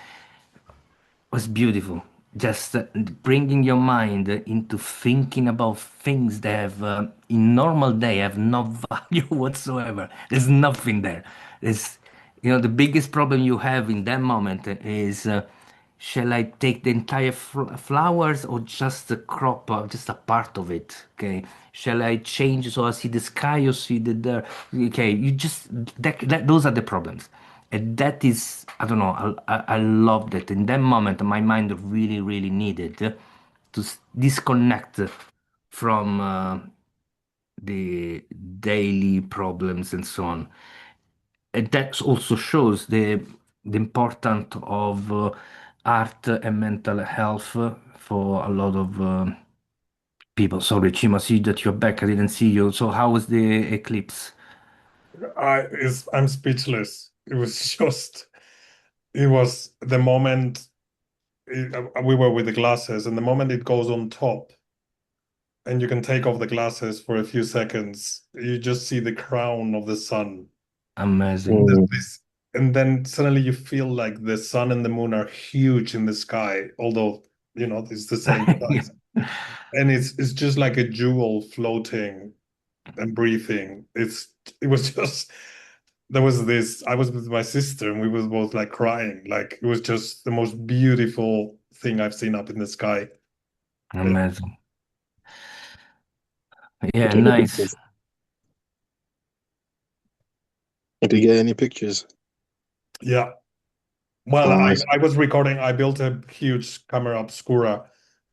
was beautiful. Just bringing your mind into thinking about things that have, in normal day, have no value whatsoever. There's nothing there. There's, the biggest problem you have in that moment is, shall I take the entire flowers or just the crop, just a part of it? Okay. Shall I change so I see the sky or see the dirt? Okay. Those are the problems. And that is, I don't know, I loved it. In that moment, my mind really, really needed to disconnect from the daily problems and so on. And that also shows the importance of art and mental health for a lot of people. Sorry, Chima, see that you're back. I didn't see you. So how was the eclipse? I'm speechless. It was just, it was the moment we were with the glasses, and the moment it goes on top, and you can take off the glasses for a few seconds, you just see the crown of the sun. Amazing. And then suddenly you feel like the sun and the moon are huge in the sky, although it's the same size. And it's just like a jewel floating and breathing. It was just there was this. I was with my sister, and we were both like crying. Like it was just the most beautiful thing I've seen up in the sky. Amazing. Yeah, Did you get any nice. pictures? Did you get any pictures? Yeah. Well, Oh, I, nice. I was recording. I built a huge camera obscura,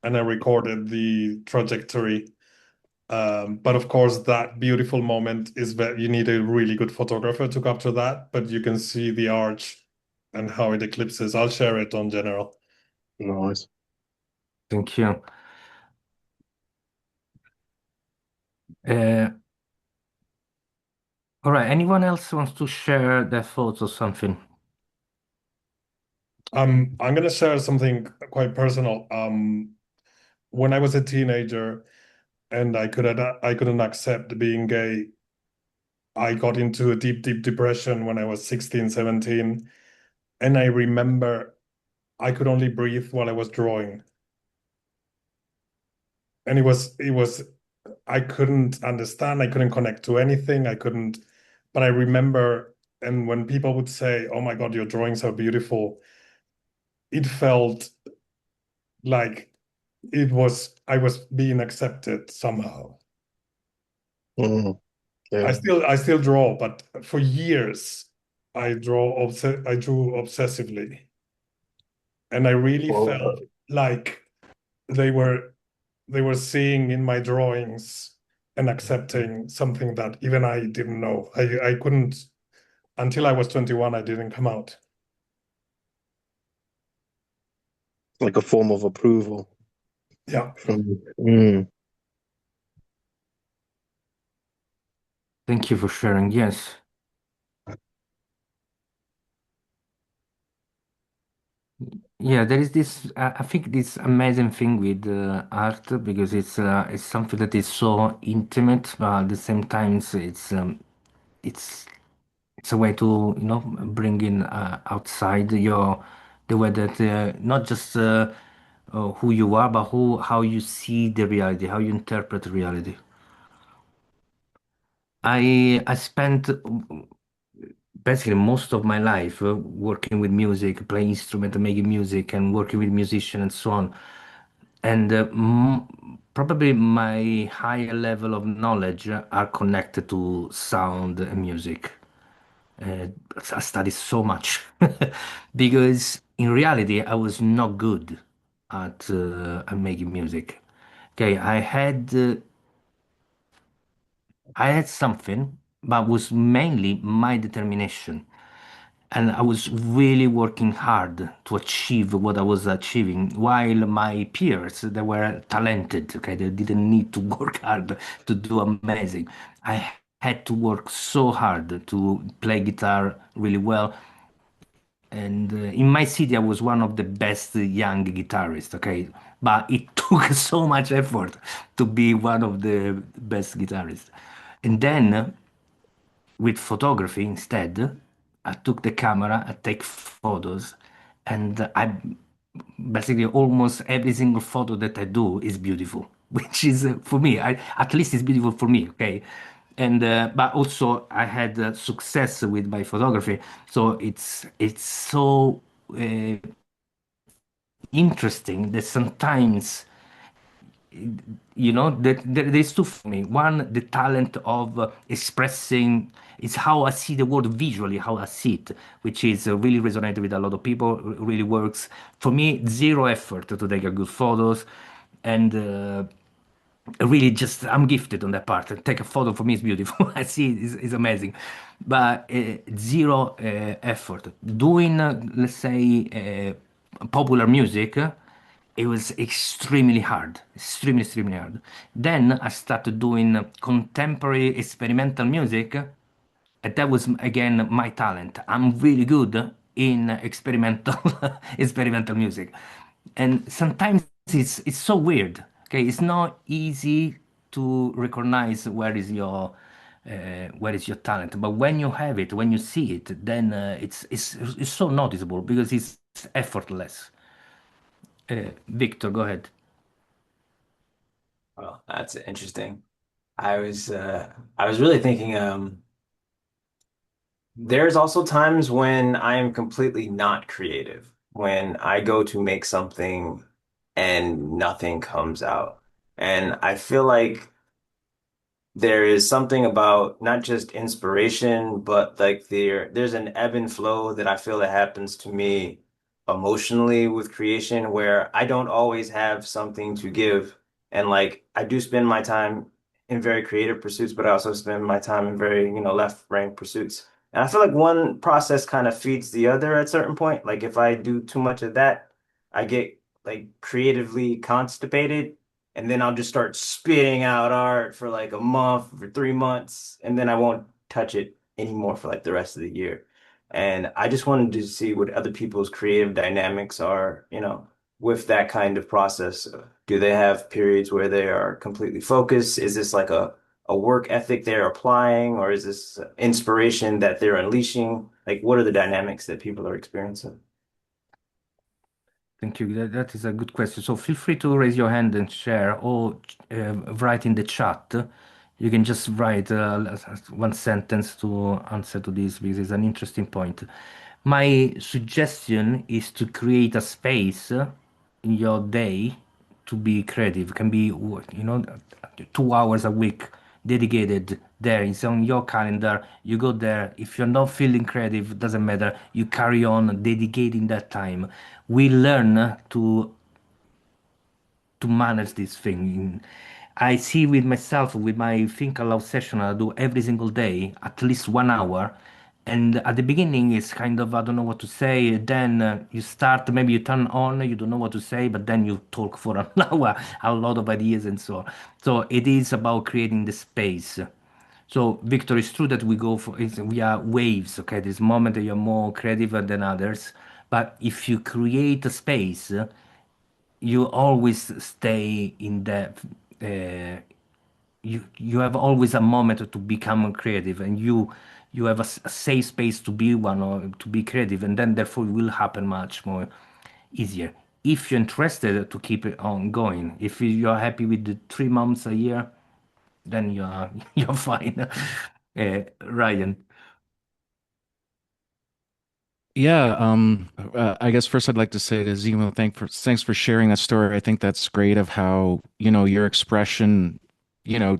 and I recorded the trajectory. But of course, that beautiful moment is that you need a really good photographer to capture that. But you can see the arch and how it eclipses. I'll share it on general. Nice. Thank you. Uh, all right. Anyone else wants to share their thoughts or something? I'm gonna share something quite personal. When I was a teenager and I couldn't accept being gay, I got into a deep, deep depression when I was 16, 17. And I remember I could only breathe while I was drawing. And I couldn't understand, I couldn't connect to anything, but I remember, and when people would say, "Oh my God, your drawings are beautiful," it felt like I was being accepted somehow. Mm, yeah. I still draw, but for years I drew obsessively, and I really Well, felt like they were they were seeing in my drawings and accepting something that even I didn't know. I couldn't until I was 21. I didn't come out. like a form of approval Yeah. from. Mm. Thank you for sharing. Yes. Yeah, there is this. I think this amazing thing with art because it's something that is so intimate, but at the same time, it's it's a way to bring in outside your the way that not just who you are, but who how you see the reality, how you interpret reality. I spent basically most of my life working with music, playing instrument, and making music, and working with musicians and so on. And probably my higher level of knowledge are connected to sound and music. Uh, I studied so much because in reality I was not good at making music. Okay, I had something, but was mainly my determination. And I was really working hard to achieve what I was achieving, while my peers, they were talented, okay, they didn't need to work hard to do amazing. I had to work so hard to play guitar really well. And in my city, I was one of the best young guitarists, okay? But it took so much effort to be one of the best guitarists. And then with photography instead. I took the camera, I take photos, and I basically almost every single photo that I do is beautiful, which is for me, at least it's beautiful for me, okay? And but also I had success with my photography, so it's so uh, interesting that sometimes there's two for me. One, the talent of expressing is how I see the world visually, how I see it, which is really resonated with a lot of people, really works. For me, zero effort to take a good photos, and really just I'm gifted on that part. Take a photo for me is beautiful. I see it's amazing, but zero effort. Doing, let's say, popular music, it was extremely hard. Then I started doing contemporary experimental music, and that was again my talent. I'm really good in experimental experimental music, and sometimes it's so weird. Okay, it's not easy to recognize where is your talent, but when you have it, when you see it, then it's so noticeable because it's effortless. Victor, go ahead. Well, that's interesting. I was really thinking there's also times when I am completely not creative, when I go to make something and nothing comes out. And I feel like there is something about not just inspiration, but like there's an ebb and flow that I feel that happens to me emotionally with creation where I don't always have something to give. And like I do spend my time in very creative pursuits, but I also spend my time in very, left brain pursuits. And I feel like one process kind of feeds the other at a certain point. Like if I do too much of that, I get like creatively constipated and then I'll just start spitting out art for like a month, for 3 months, and then I won't touch it anymore for like the rest of the year. And I just wanted to see what other people's creative dynamics are, with that kind of process. Do they have periods where they are completely focused? Is this like a work ethic they're applying, or is this inspiration that they're unleashing? Like, what are the dynamics that people are experiencing? Thank you. That is a good question. So feel free to raise your hand and share, or write in the chat. You can just write one sentence to answer to this because it's an interesting point. My suggestion is to create a space in your day to be creative. It can be, 2 hours a week dedicated there. It's on your calendar. You go there. If you're not feeling creative, doesn't matter. You carry on dedicating that time. We learn to manage this thing. I see with myself, with my think aloud session, I do every single day, at least 1 hour. And at the beginning, it's kind of, I don't know what to say. Then you start, maybe you turn on, you don't know what to say, but then you talk for an hour, a lot of ideas and so on. So it is about creating the space. So, Victor, it's true that we are waves, okay? This moment that you're more creative than others, But if you create a space, you always stay in the you have always a moment to become creative, and you have a safe space to be one or to be creative, and then therefore it will happen much more easier if you're interested to keep it on going. If you're happy with the 3 months a year, then you're you're fine. Ryan. Yeah, I guess first I'd like to say to Zemo, thanks for sharing that story. I think that's great of how, your expression,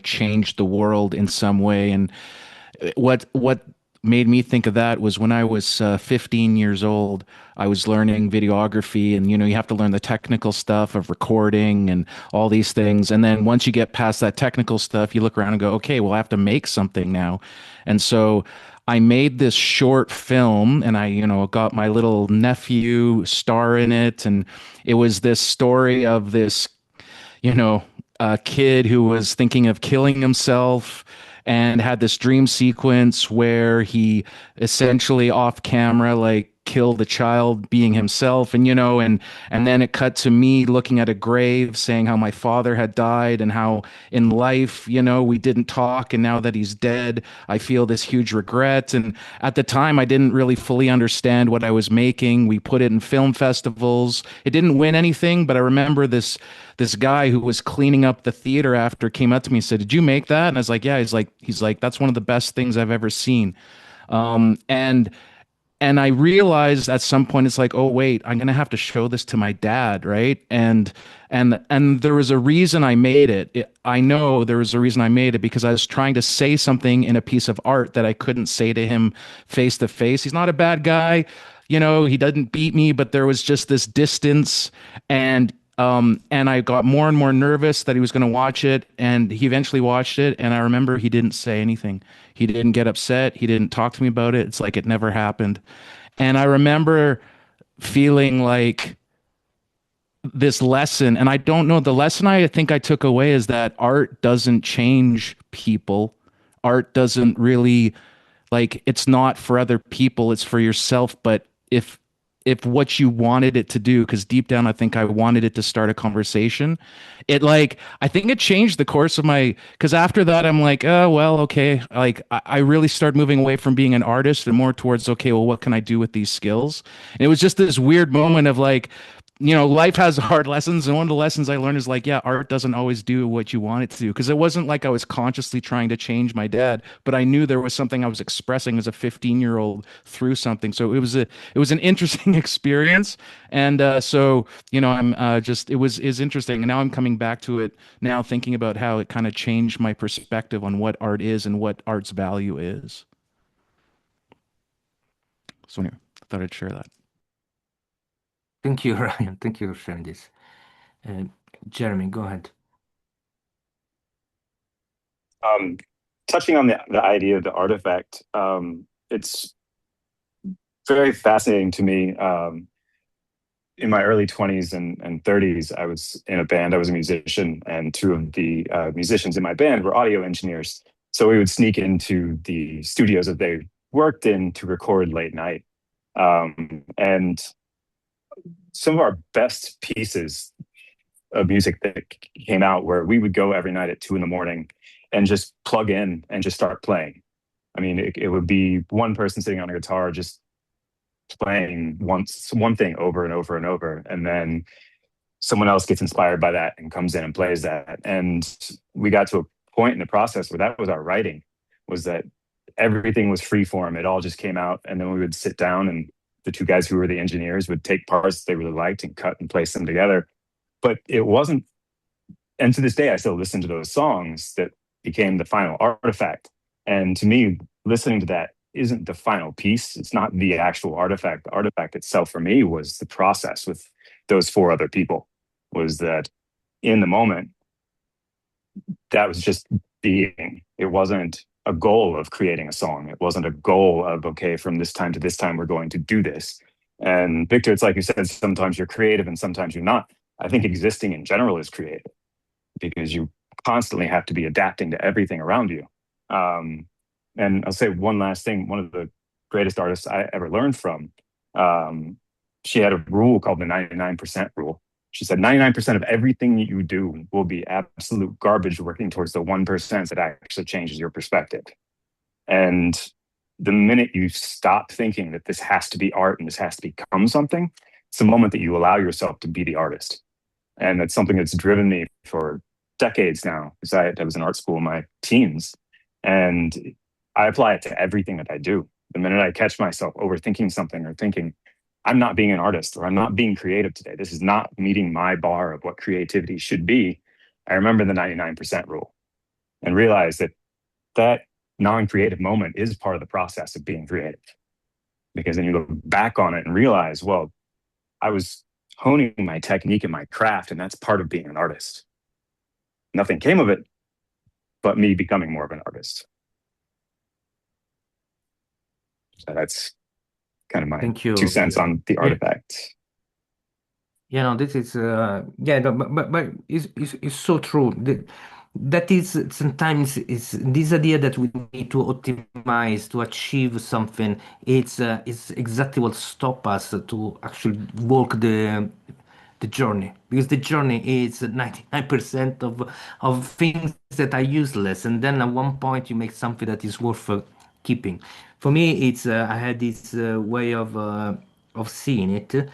changed the world in some way. And what made me think of that was when I was 15 years old, I was learning videography, and you have to learn the technical stuff of recording and all these things. And then once you get past that technical stuff, you look around and go, okay, well, I have to make something now. And so I made this short film, and I, got my little nephew star in it, and it was this story of this, a kid who was thinking of killing himself and had this dream sequence where he essentially off camera like killed a child being himself, and and then it cut to me looking at a grave saying how my father had died and how in life we didn't talk, and now that he's dead I feel this huge regret. And at the time I didn't really fully understand what I was making. We put it in film festivals. It didn't win anything, but I remember this guy who was cleaning up the theater after came up to me and said, "Did you make that?" And I was like, "Yeah." He's like, "That's one of the best things I've ever seen." And I realized at some point it's like, oh wait, I'm gonna have to show this to my dad, right? And there was a reason I made it. I know there was a reason I made it because I was trying to say something in a piece of art that I couldn't say to him face to face. He's not a bad guy, he doesn't beat me, but there was just this distance, and I got more and more nervous that he was going to watch it, and he eventually watched it, and I remember he didn't say anything. He didn't get upset. He didn't talk to me about it. It's like it never happened. And I remember feeling like this lesson, and I don't know, the lesson I think I took away is that art doesn't change people. Art doesn't really, like, it's not for other people, it's for yourself. But if what you wanted it to do, because deep down I think I wanted it to start a conversation, it, like, I think it changed the course of my, because after that I'm like, oh well, okay, like I really started moving away from being an artist and more towards, okay, well, what can I do with these skills? And it was just this weird moment of like, life has hard lessons. And one of the lessons I learned is like, yeah, art doesn't always do what you want it to do. Because it wasn't like I was consciously trying to change my dad, but I knew there was something I was expressing as a 15-year-old through something. So it was an interesting experience. And so, I'm just, is interesting. And now I'm coming back to it now, thinking about how it kind of changed my perspective on what art is and what art's value is. So anyway, I thought I'd share that. Thank you, Ryan. Thank you for sharing this. Uh, Jeremy, go ahead. Touching on the idea of the artifact, it's very fascinating to me. In my early 20s and 30s, I was in a band. I was a musician, and two of the musicians in my band were audio engineers. So we would sneak into the studios that they worked in to record late night. And some of our best pieces of music that came out where we would go every night at 2 a.m. and just plug in and just start playing. I mean, it would be one person sitting on a guitar just playing one thing over and over and over, and then someone else gets inspired by that and comes in and plays that. And we got to a point in the process where that was our writing, was that everything was free form. It all just came out, and then we would sit down, and the two guys who were the engineers would take parts they really liked and cut and place them together. But it wasn't, and to this day I still listen to those songs that became the final artifact. And to me, listening to that isn't the final piece. It's not the actual artifact. The artifact itself for me was the process with those four other people. Was that in the moment, that was just being. It wasn't a goal of creating a song. It wasn't a goal of, okay, from this time to this time we're going to do this. And Victor, it's like you said, sometimes you're creative and sometimes you're not. I think existing in general is creative because you constantly have to be adapting to everything around you. And I'll say one last thing. One of the greatest artists I ever learned from she had a rule called the 99% rule. She said 99% of everything that you do will be absolute garbage working towards the 1% that actually changes your perspective. And the minute you stop thinking that this has to be art and this has to become something, it's the moment that you allow yourself to be the artist. And that's something that's driven me for decades now, because I was in art school in my teens. And I apply it to everything that I do. The minute I catch myself overthinking something or thinking, I'm not being an artist or I'm not being creative today, this is not meeting my bar of what creativity should be, I remember the 99% rule and realize that that non-creative moment is part of the process of being creative. Because then you look back on it and realize, well, I was honing my technique and my craft, and that's part of being an artist. Nothing came of it, but me becoming more of an artist. So that's kind of my Thank you. 2 cents on the Yeah. artifact. You know, this is yeah, no, but it's so true. That is sometimes is this idea that we need to optimize to achieve something. It's exactly what stop us to actually walk the journey, because the journey is 99% of things that are useless, and then at one point you make something that is worth keeping. For me, it's I had this way of seeing it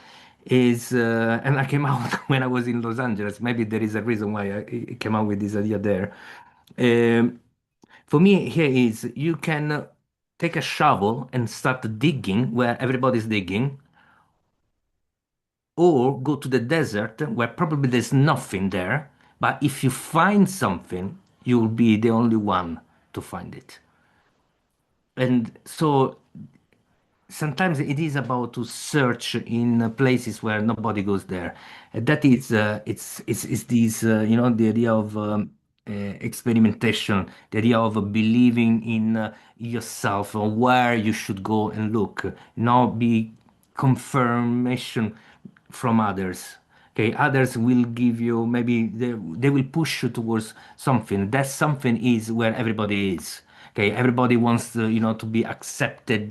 is and I came out when I was in Los Angeles. Maybe there is a reason why I came out with this idea there. Um, for me, here is you can take a shovel and start digging where everybody's digging, or go to the desert where probably there's nothing there. But if you find something, you'll be the only one to find it. And so sometimes it is about to search in places where nobody goes there. That is it's this you know, the idea of experimentation, the idea of believing in yourself, where you should go and look, not be confirmation from others. Okay, others will give you, maybe they will push you towards something. That something is where everybody is. Okay, everybody wants to, you know, to be accepted.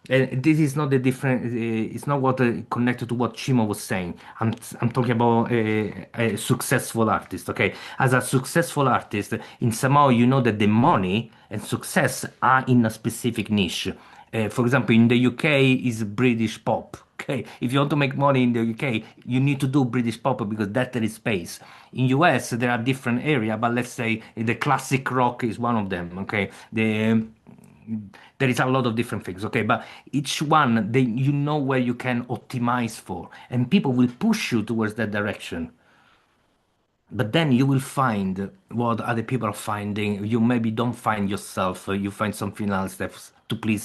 This is not the different. It's not what connected to what Chimo was saying. I'm talking about a successful artist. Okay, as a successful artist, in somehow you know that the money and success are in a specific niche. For example, in the UK is British pop. Okay, if you want to make money in the UK, you need to do British pop because that there is space. In US, there are different area, but let's say the classic rock is one of them. Okay, there is a lot of different things. Okay, but each one, they you know where you can optimize for, and people will push you towards that direction. But then you will find what other people are finding. You maybe don't find yourself. You find something else that's to please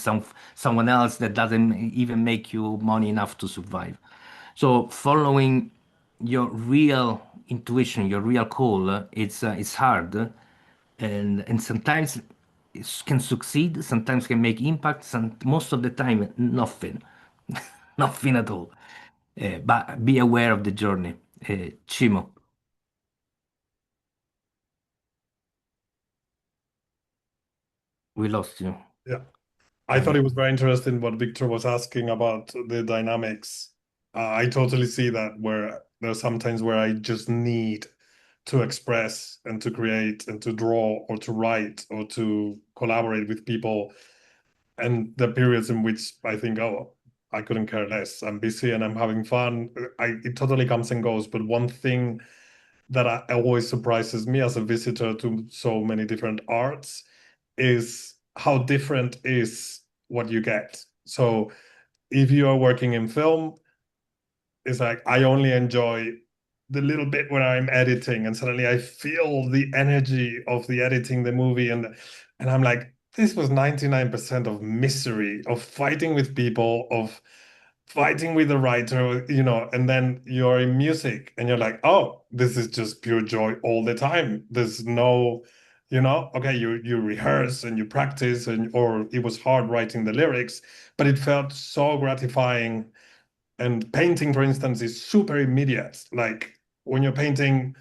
someone else that doesn't even make you money enough to survive. So following your real intuition, your real call, it's hard, and sometimes it can succeed. Sometimes can make impact. Most of the time, nothing, nothing at all. But be aware of the journey. Chimo, we lost you. Yeah. I thought it was very interesting what Victor was asking about the dynamics. I totally see that, where there's sometimes where I just need to express and to create and to draw or to write or to collaborate with people. And the periods in which I think, oh, I couldn't care less. I'm busy and I'm having fun. It totally comes and goes. But one thing that always surprises me as a visitor to so many different arts is how different is what you get. So if you are working in film, it's like I only enjoy the little bit when I'm editing, and suddenly I feel the energy of the editing the movie, and I'm like, this was 99% of misery, of fighting with people, of fighting with the writer, you know, and then you're in music and you're like, oh, this is just pure joy all the time. There's no, you know, okay, you rehearse and you practice, and or it was hard writing the lyrics, but it felt so gratifying. And painting, for instance, is super immediate. Like when you're painting,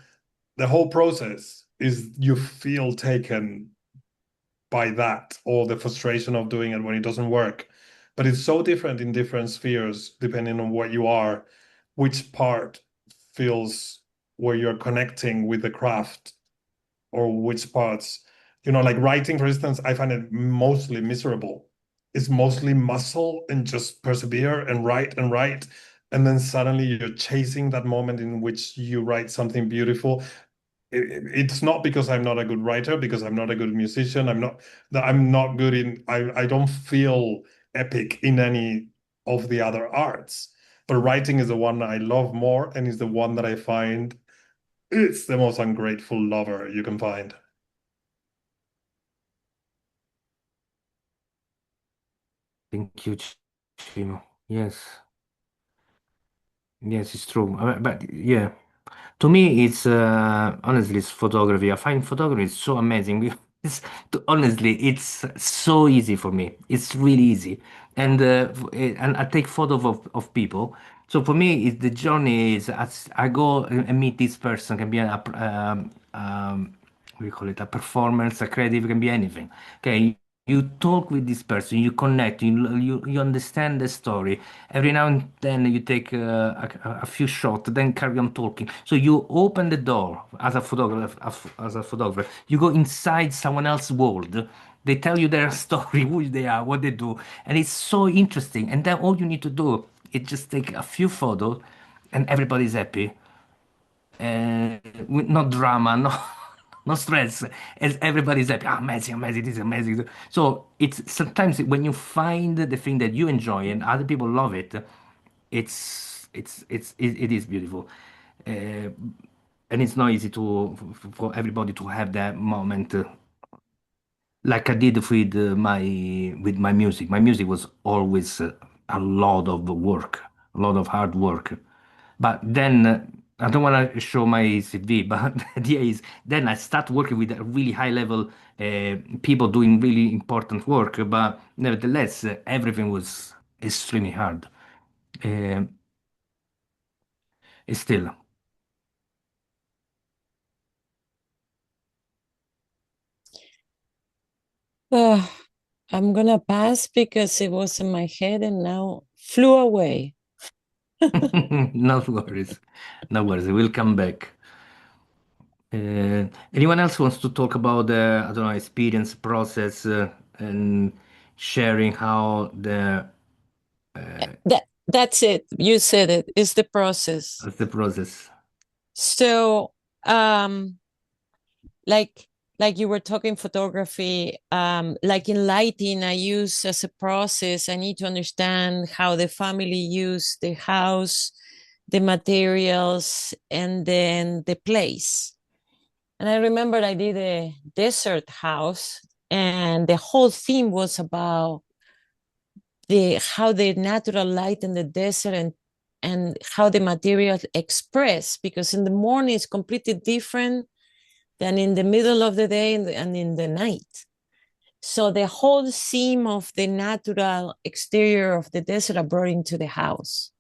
the whole process is you feel taken by that, or the frustration of doing it when it doesn't work. but it's so different in different spheres depending on what you are, which part feels where you're connecting with the craft or which parts, like writing, for instance, I find it mostly miserable. It's mostly muscle and just persevere and write and write. And then suddenly you're chasing that moment in which you write something beautiful. It's not because I'm not a good writer, because I'm not a good musician. I'm not good in, I don't feel epic in any of the other arts. But writing is the one I love more and is the one that I find it's the most ungrateful lover you can find. Thank you, Chimo. Yes, yes, it's true. But yeah, to me, it's honestly, it's photography. I find photography is so amazing. Honestly, it's so easy for me. It's really easy, and I take photos of people. So for me, the journey is as I go and meet this person. Can be we call it a performance, a creative, can be anything. Okay, you talk with this person, you connect, you understand the story. Every now and then you take a few shots, then carry on talking. So you open the door as a photographer. As a photographer, you go inside someone else's world. They tell you their story, who they are, what they do, and it's so interesting. And then all you need to do is just take a few photos, and everybody's happy and with no drama, no no stress, as everybody's happy. Ah, amazing, amazing, this is amazing. So it's sometimes when you find the thing that you enjoy and other people love it, it is beautiful. And it's not easy for everybody to have that moment like I did with my music. My music was always a lot of work, a lot of hard work. But then I don't want to show my CV, but the idea is then I start working with a really high level people doing really important work. But nevertheless, everything was extremely hard. Uh, still, Uh, I'm gonna pass because it was in my head and now flew away. no worries, no worries. We'll come back. Anyone else wants to talk about the, I don't know, experience process and sharing how That's it. You said it. It's the process. the process. So, um, like like you were talking photography, like in lighting, I use as a process. I need to understand how the family use the house, the materials, and then the place. And I remember I did a desert house, and the whole theme was about the how the natural light in the desert and how the materials express, because in the morning it's completely different than in the middle of the day and in the night. So the whole theme of the natural exterior of the desert I brought into the house.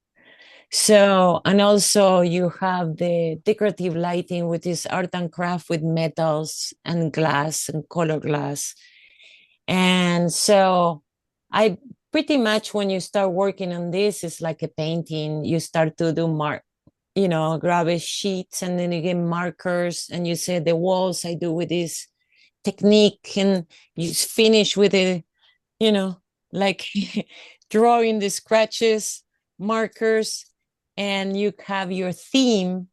So, and also you have the decorative lighting, which is art and craft with metals and glass and color glass. And so I pretty much, when you start working on this, it's like a painting. You start to do grab a sheets and then you get markers and you say the walls I do with this technique, and you finish with a, you know, like drawing the scratches, markers, and you have your theme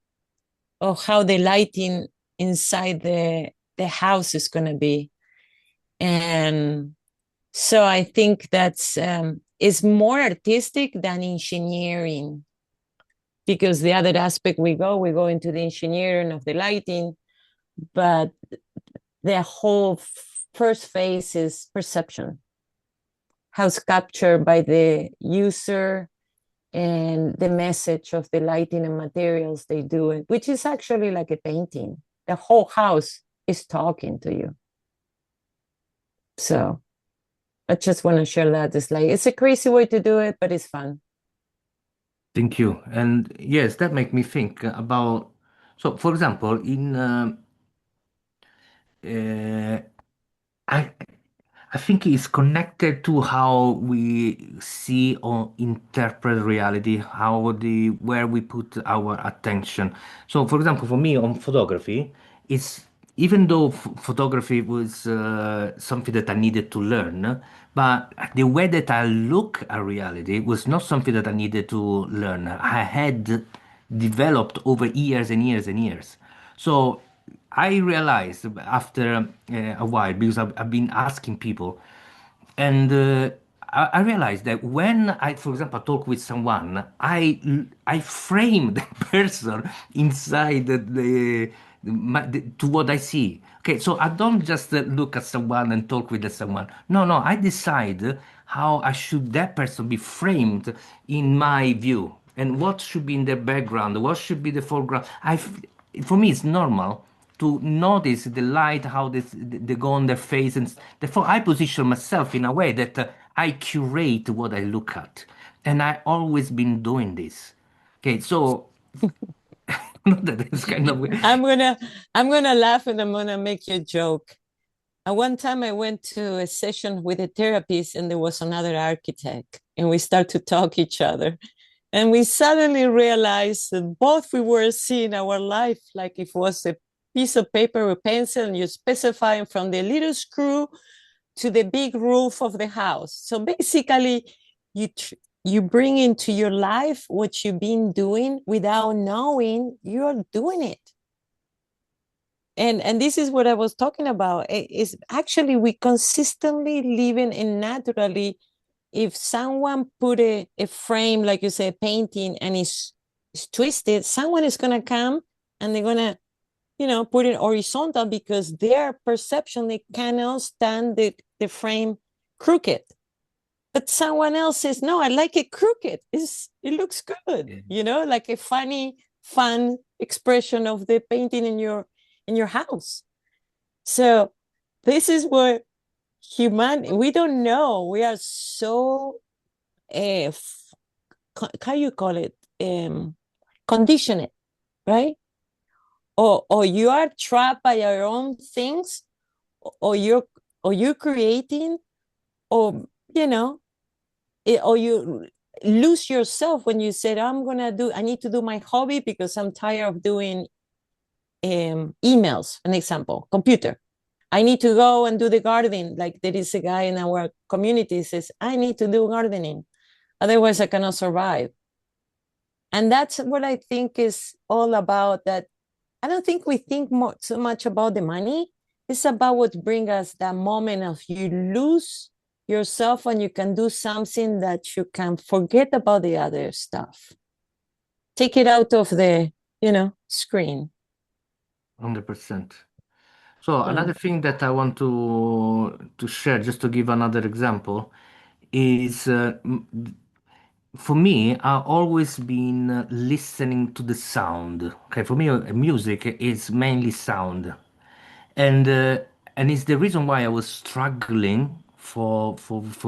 of how the lighting inside the house is going to be. And so I think that's is more artistic than engineering, because the other aspect we go into the engineering of the lighting, but the whole first phase is perception, how it's captured by the user and the message of the lighting and materials they do it, which is actually like a painting. The whole house is talking to you. So I just want to share that. It's a crazy way to do it, but it's fun. Thank you. And yes, that make me think about. So, for example, in uh, I I think it's connected to how we see or interpret reality, how the where we put our attention. So, for example, for me on photography, it's even though photography was something that I needed to learn, but the way that I look at reality was not something that I needed to learn. I had developed over years and years and years. So I realized after a while, because I've been asking people, and I realized that when I, for example, talk with someone, I frame the person inside to what I see. Okay, so I don't just look at someone and talk with someone. No, no, I decide how I should that person be framed in my view, and what should be in the background, what should be the foreground. For me, it's normal to notice the light, how they go on their face, and therefore I position myself in a way that I curate what I look at, and I always been doing this. Okay, so that is kind of weird. I'm gonna laugh and I'm gonna make you a joke. One time I went to a session with a therapist and there was another architect and we start to talk each other. And we suddenly realized that both we were seeing our life like if it was a piece of paper with pencil and you specifying from the little screw to the big roof of the house. So basically, you you bring into your life what you've been doing without knowing you're doing it. And this is what I was talking about. Is actually we consistently living in naturally. If someone put a frame, like you say, painting, and it's twisted, someone is gonna come and they're gonna, put it horizontal because their perception they cannot stand the frame crooked. But someone else says, no, I like it crooked. It looks good, like a fun expression of the painting in your house. So this is what we don't know. We are so how you call it, conditioned, right? Or you are trapped by your own things, or you're creating, or or you lose yourself when you said, I need to do my hobby because I'm tired of doing emails, an example, computer. I need to go and do the gardening. Like there is a guy in our community says, I need to do gardening. Otherwise I cannot survive. And that's what I think is all about. That I don't think we think so much about the money. It's about what brings us that moment of you lose yourself and you can do something that you can forget about the other stuff. Take it out of the, screen. 100%. So another thing that I want to share, just to give another example, is for me, I've always been listening to the sound. Okay, for me, music is mainly sound, and uh, and it's the reason why I was struggling for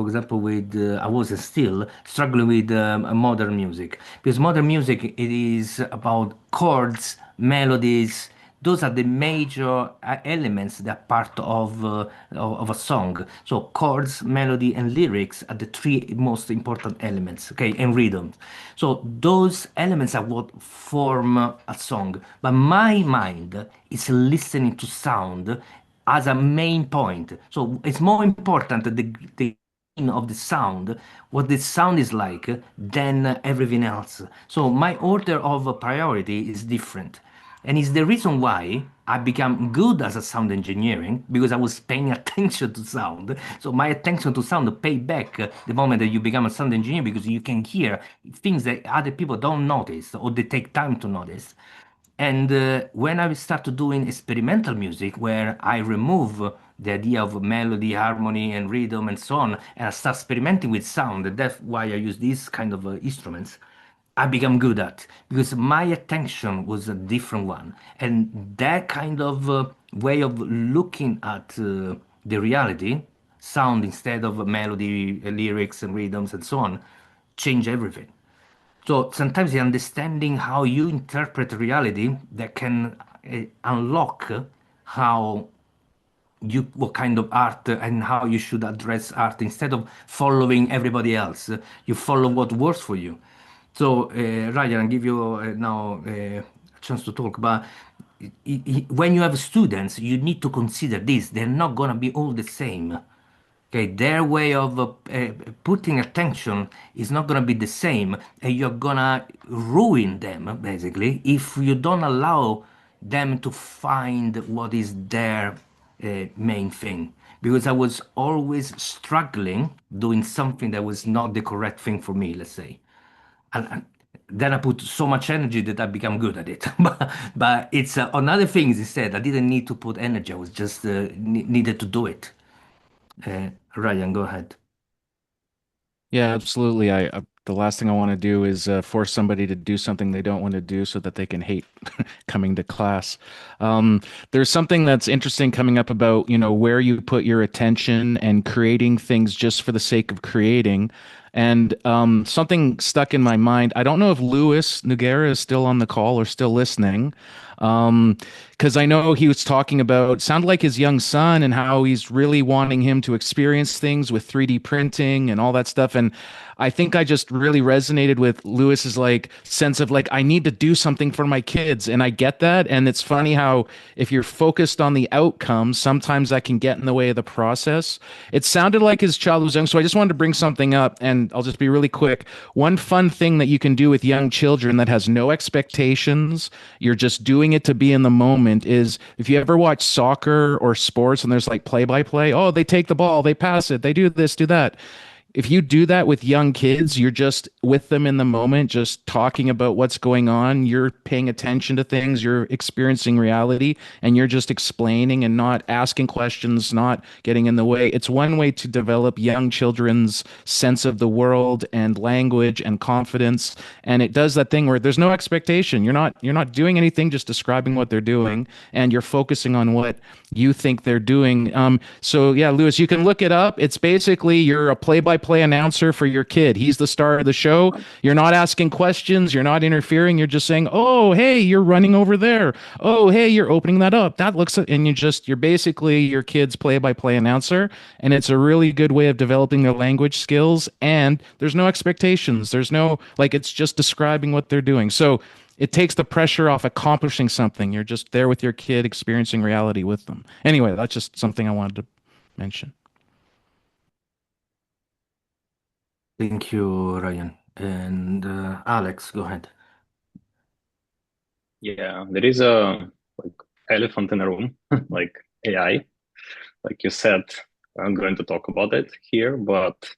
example with I was still struggling with modern music, because modern music it is about chords, melodies. Those are the major elements that are part of a song. So chords, melody, and lyrics are the three most important elements. Okay, and rhythm. So those elements are what form a song. But my mind is listening to sound as a main point. So it's more important that the of the sound, what the sound is like, than everything else. So my order of priority is different. And it's the reason why I became good as a sound engineering, because I was paying attention to sound. So my attention to sound pay back the moment that you become a sound engineer, because you can hear things that other people don't notice or they take time to notice. And when I started doing experimental music, where I remove the idea of melody, harmony, and rhythm, and so on, and I start experimenting with sound, that's why I use these kind of instruments, I become good at, because my attention was a different one. And that kind of way of looking at the reality, sound instead of melody, lyrics, and rhythms, and so on, change everything. So sometimes the understanding how you interpret reality that can unlock how what kind of art and how you should address art instead of following everybody else. You follow what works for you. So, Ryan, I'll give you now a chance to talk. But when you have students, you need to consider this. They're not going to be all the same. Okay, their way of putting attention is not going to be the same, and you're going to ruin them basically if you don't allow them to find what is their main thing. Because I was always struggling doing something that was not the correct thing for me, let's say. And then I put so much energy that I become good at it. But it's on other things instead. I didn't need to put energy. I was just needed to do it. Ryan, go ahead. Yeah, absolutely. The last thing I want to do is force somebody to do something they don't want to do so that they can hate coming to class. Um, there's something that's interesting coming up about, where you put your attention and creating things just for the sake of creating. And something stuck in my mind. I don't know if Louis Noguera is still on the call or still listening. Because I know he was talking about, sounded like his young son and how he's really wanting him to experience things with 3D printing and all that stuff. And I think I just really resonated with Lewis's sense of I need to do something for my kids. And I get that. And it's funny how if you're focused on the outcome, sometimes that can get in the way of the process. It sounded like his child was young. So I just wanted to bring something up, and I'll just be really quick. One fun thing that you can do with young children that has no expectations, you're just doing it to be in the moment, is if you ever watch soccer or sports and there's play by play, oh, they take the ball, they pass it, they do this, do that. If you do that with young kids, you're just with them in the moment, just talking about what's going on. You're paying attention to things, you're experiencing reality, and you're just explaining and not asking questions, not getting in the way. It's one way to develop young children's sense of the world and language and confidence. And it does that thing where there's no expectation. You're not doing anything, just describing what they're doing, and you're focusing on what you think they're doing. So yeah, Lewis, you can look it up. It's basically you're a play-by-play announcer for your kid. He's the star of the show. You're not asking questions. You're not interfering. You're just saying, "Oh, hey, you're running over there. Oh, hey, you're opening that up. That looks," and you're basically your kid's play-by-play announcer. And it's a really good way of developing their language skills. And there's no expectations. There's no it's just describing what they're doing. So it takes the pressure off accomplishing something. You're just there with your kid, experiencing reality with them. Anyway, that's just something I wanted to mention. Thank you, Ryan. And Alex, go ahead. Yeah, there is a elephant in the room, like AI. Like you said, I'm going to talk about it here, but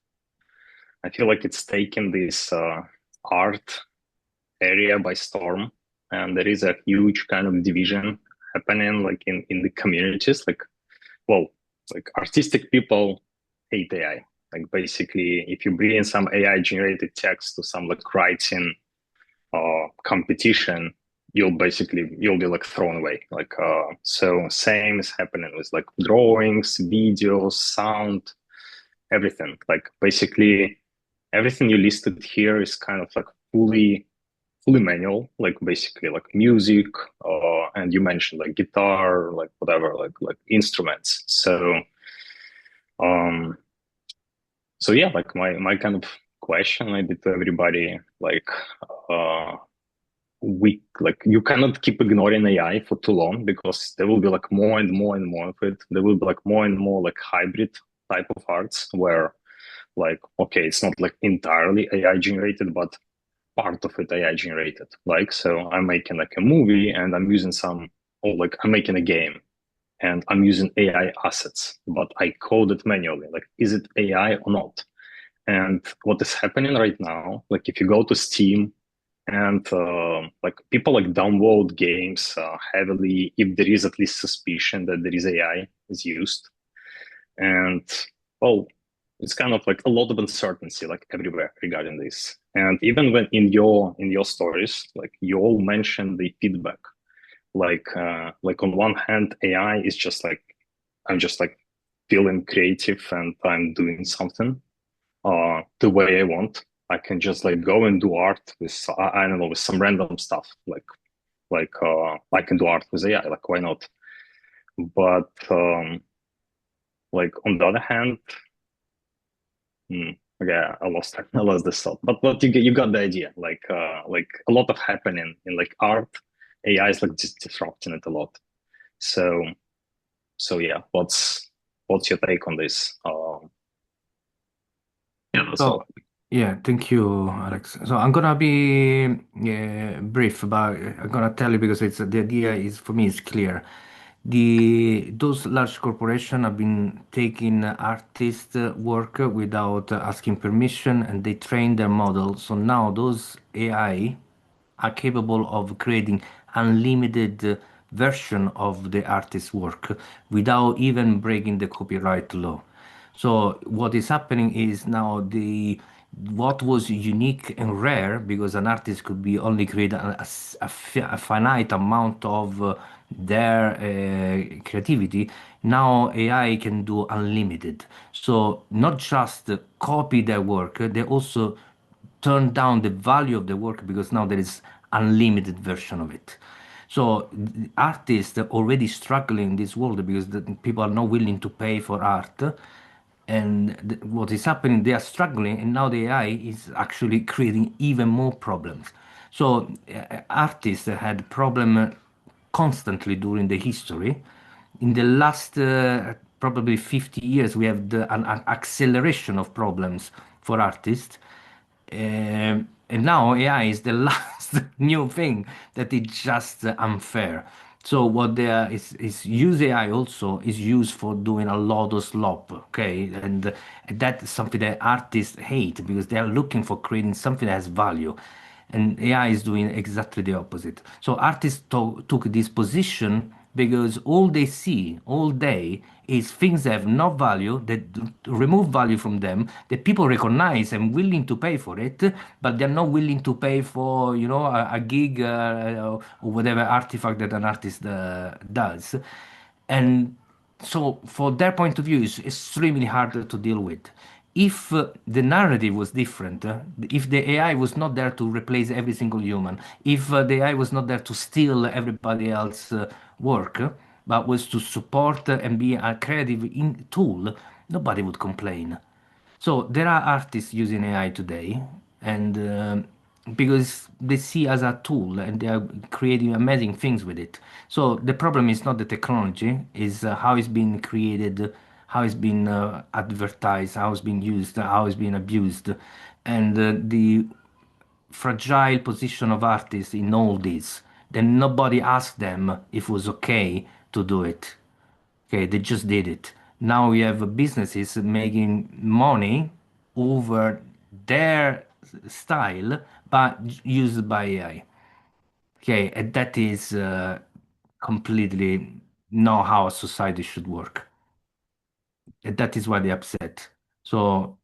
I feel like it's taken this art area by storm, and there is a huge kind of division happening in the communities. Artistic people hate AI. Like basically, if you bring in some AI generated text to some writing competition, you'll be thrown away. So same is happening with drawings, videos, sound, everything. Basically everything you listed here is kind of fully manual, basically music, and you mentioned guitar, whatever, instruments. Um, so yeah, my kind of question maybe to everybody, uh, you cannot keep ignoring AI for too long, because there will be more and more and more of it. There will be more and more hybrid type of arts where okay, it's not entirely AI generated, but part of it AI generated. So I'm making a movie and I'm using I'm making a game and I'm using AI assets, but I code it manually. Is it AI or not? And what is happening right now, if you go to Steam and people download games heavily if there is at least suspicion that there is AI is used. And well, it's kind of a lot of uncertainty everywhere regarding this. And even when in your stories, you all mentioned the feedback. On one hand, AI is just I'm just feeling creative and I'm doing something the way I want. I can just go and do art with I don't know, with some random stuff. I can do art with AI. Why not? But like on the other hand, okay, I lost this thought. But you got the idea. Like a lot of happening in like art, AI is like just disrupting it a lot. So yeah, what's your take on this? Yeah, that's all. Yeah, thank you, Alex. So I'm gonna be brief, but I'm gonna tell you because it's the idea is for me is clear. Those large corporations have been taking artist work without asking permission, and they train their model. So now those AI are capable of creating unlimited version of the artist's work without even breaking the copyright law. So what is happening is now the what was unique and rare because an artist could be only create a finite amount of their creativity. Now AI can do unlimited. So not just copy their work, they also turn down the value of the work because now there is unlimited version of it. So artists are already struggling in this world because people are not willing to pay for art. And what is happening, they are struggling, and now the AI is actually creating even more problems. So artists had problem constantly during the history. In the last probably 50 years, we have an acceleration of problems for artists. And now AI is the last new thing that is just unfair. So what there is use AI also is used for doing a lot of slop, okay? And that's something that artists hate because they are looking for creating something that has value. And AI is doing exactly the opposite. So artists took this position because all they see all day is things that have no value, that remove value from them, that people recognize and willing to pay for it, but they're not willing to pay for, a gig or whatever artifact that an artist does. And so, for their point of view, it's extremely hard to deal with. If the narrative was different, if the AI was not there to replace every single human, if the AI was not there to steal everybody else's work, but was to support and be a creative tool, nobody would complain. So there are artists using AI today, and because they see as a tool and they are creating amazing things with it. So the problem is not the technology, is how it's been created, how it's been advertised, how it's been used, how it's been abused, and the fragile position of artists in all this. Then nobody asked them if it was okay to do it. Okay, they just did it. Now we have businesses making money over their style, but used by AI. Okay, and that is completely not how a society should work. And that is why they're upset. So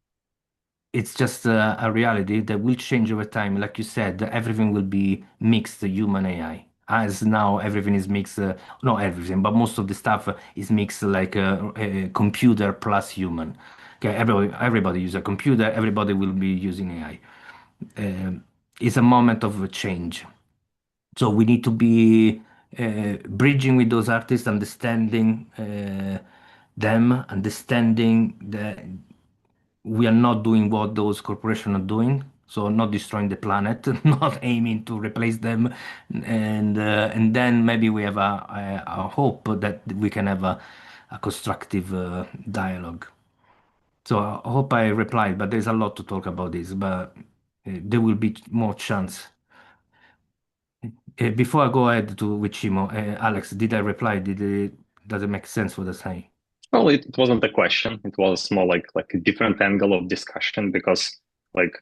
it's just a reality that will change over time. Like you said, everything will be mixed human AI. As now everything is mixed, not everything, but most of the stuff is mixed like a computer plus human. Okay, everybody use a computer, everybody will be using AI. It's a moment of a change. So we need to be bridging with those artists, understanding them, understanding that we are not doing what those corporations are doing. So not destroying the planet, not aiming to replace them, and then maybe we have a hope that we can have a constructive dialogue. So I hope I replied, but there's a lot to talk about this, but there will be more chance. Before I go ahead to with Chimo, Alex, did I reply? Does it make sense what I say? Well, it wasn't a question. It was more like a different angle of discussion because like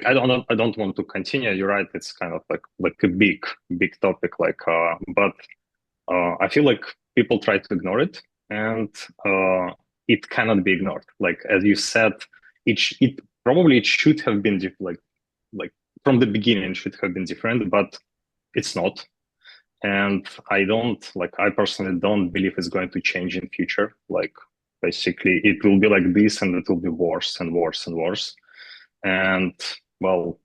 I don't want to continue. You're right. It's kind of like a big topic. But I feel like people try to ignore it, and it cannot be ignored. Like as you said, it probably it should have been like from the beginning it should have been different, but it's not. And I personally don't believe it's going to change in future. Like basically it will be like this and it will be worse and worse and worse. And well,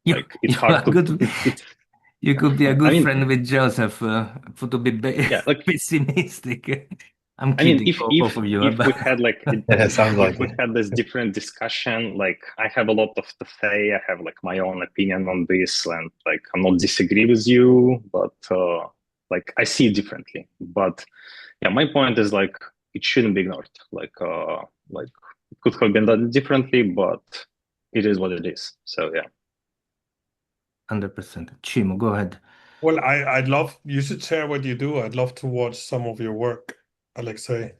like it's hard to you could be a good I mean friend with Joseph to be yeah, like pessimistic. I'm I mean, kidding, both of you. if we had like Yeah, it sounds like if we it. had this different discussion, like I have a lot of to say. I have like my own opinion on this, and like I'm not disagree with you, but like I see it differently. But yeah, my point is like it shouldn't be ignored. Like it could have been done differently, but it is what it is. So yeah. 100%. Chimo, go ahead. Well, I'd love you should share what you do. I'd love to watch some of your work, Alexei,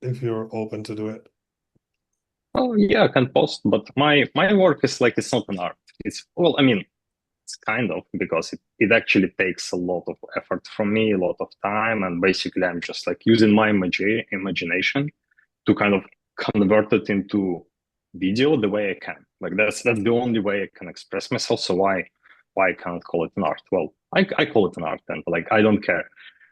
if you're open to do it. Oh yeah, I can post, but my work is like it's not an art. It's well, I mean, it's kind of because it actually takes a lot of effort from me, a lot of time, and basically I'm just like using my imagination to kind of convert it into video the way I can. Like that's the only way I can express myself. So why I can't call it an art? Well, I call it an art, and like I don't care.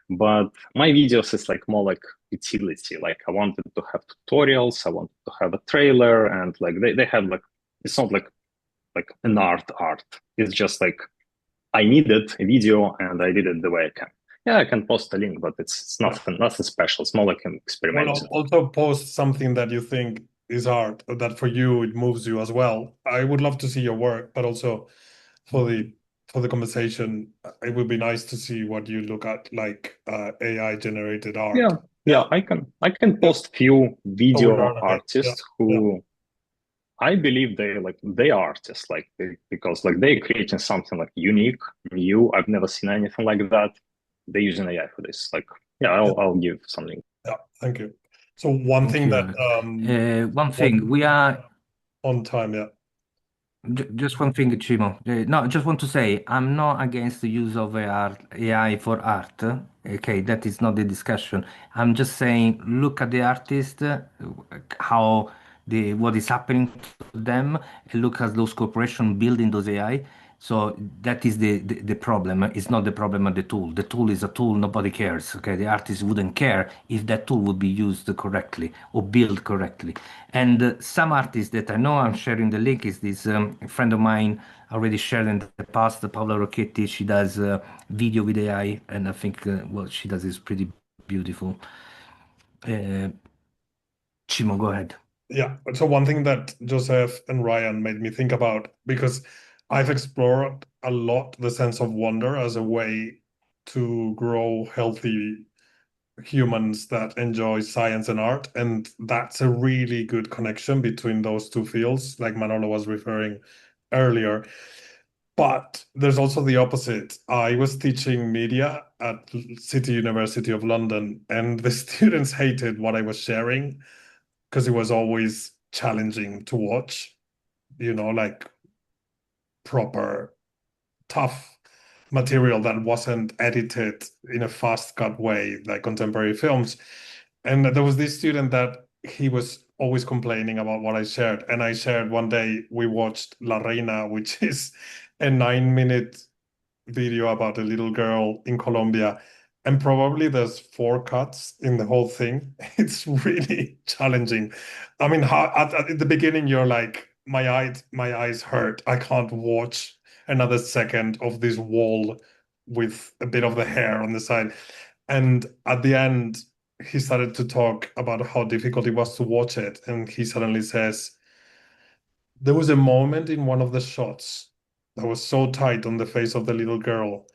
But my videos is like more like utility. Like I wanted to have tutorials, I wanted to have a trailer, and like they have like it's not like an art. It's just like I needed a video and I did it the way I can. Yeah, I can post a link, but it's nothing special. It's more like an experiment. Well, also post something that you think is art, that for you it moves you as well. I would love to see your work, but also for the conversation, it would be nice to see what you look at, like AI generated art. Yeah, I can post few video learn a bit. artists who I believe they are artists, like because like they're creating something like unique, new. I've never seen anything like that. They're using AI for this. Like, yeah, I'll give something. Yeah, thank you. So one thing that one thing we are on time, yeah. Just one thing, Chimo. No, I just want to say I'm not against the use of AI for art. Okay, that is not the discussion. I'm just saying, look at the artist, how what is happening to them, and look at those corporations building those AI. So that is the problem. It's not the problem of the tool. The tool is a tool. Nobody cares. Okay, the artist wouldn't care if that tool would be used correctly or built correctly. And some artists that I know, I'm sharing the link, is this friend of mine already shared in the past, Paola Rocchetti. She does video with AI, and I think what she does is pretty beautiful. Chimo, go ahead. Yeah. So one thing that Joseph and Ryan made me think about, because I've explored a lot the sense of wonder as a way to grow healthy humans that enjoy science and art. And that's a really good connection between those two fields, like Manolo was referring earlier. But there's also the opposite. I was teaching media at City University of London, and the students hated what I was sharing because it was always challenging to watch, like proper tough material that wasn't edited in a fast cut way like contemporary films. And there was this student that he was always complaining about what I shared. And I shared one day, we watched La Reina, which is a 9-minute video about a little girl in Colombia. And probably there's 4 cuts in the whole thing. It's really challenging. I mean, at the beginning, you're like, my eyes hurt. I can't watch another second of this wall with a bit of the hair on the side. And at the end, he started to talk about how difficult it was to watch it. And he suddenly says, there was a moment in one of the shots that was so tight on the face of the little girl.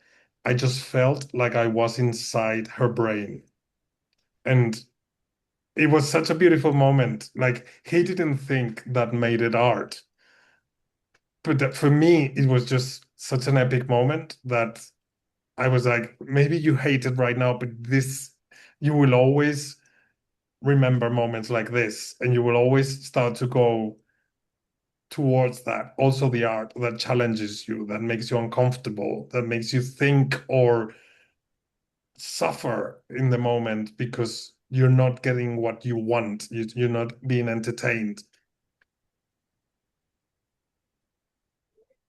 I just felt like I was inside her brain. And it was such a beautiful moment. Like, he didn't think that made it art. But for me, it was just such an epic moment that I was like, maybe you hate it right now, but you will always remember moments like this, and you will always start to go towards that. Also, the art that challenges you, that makes you uncomfortable, that makes you think or suffer in the moment because you're not getting what you want. You're not being entertained.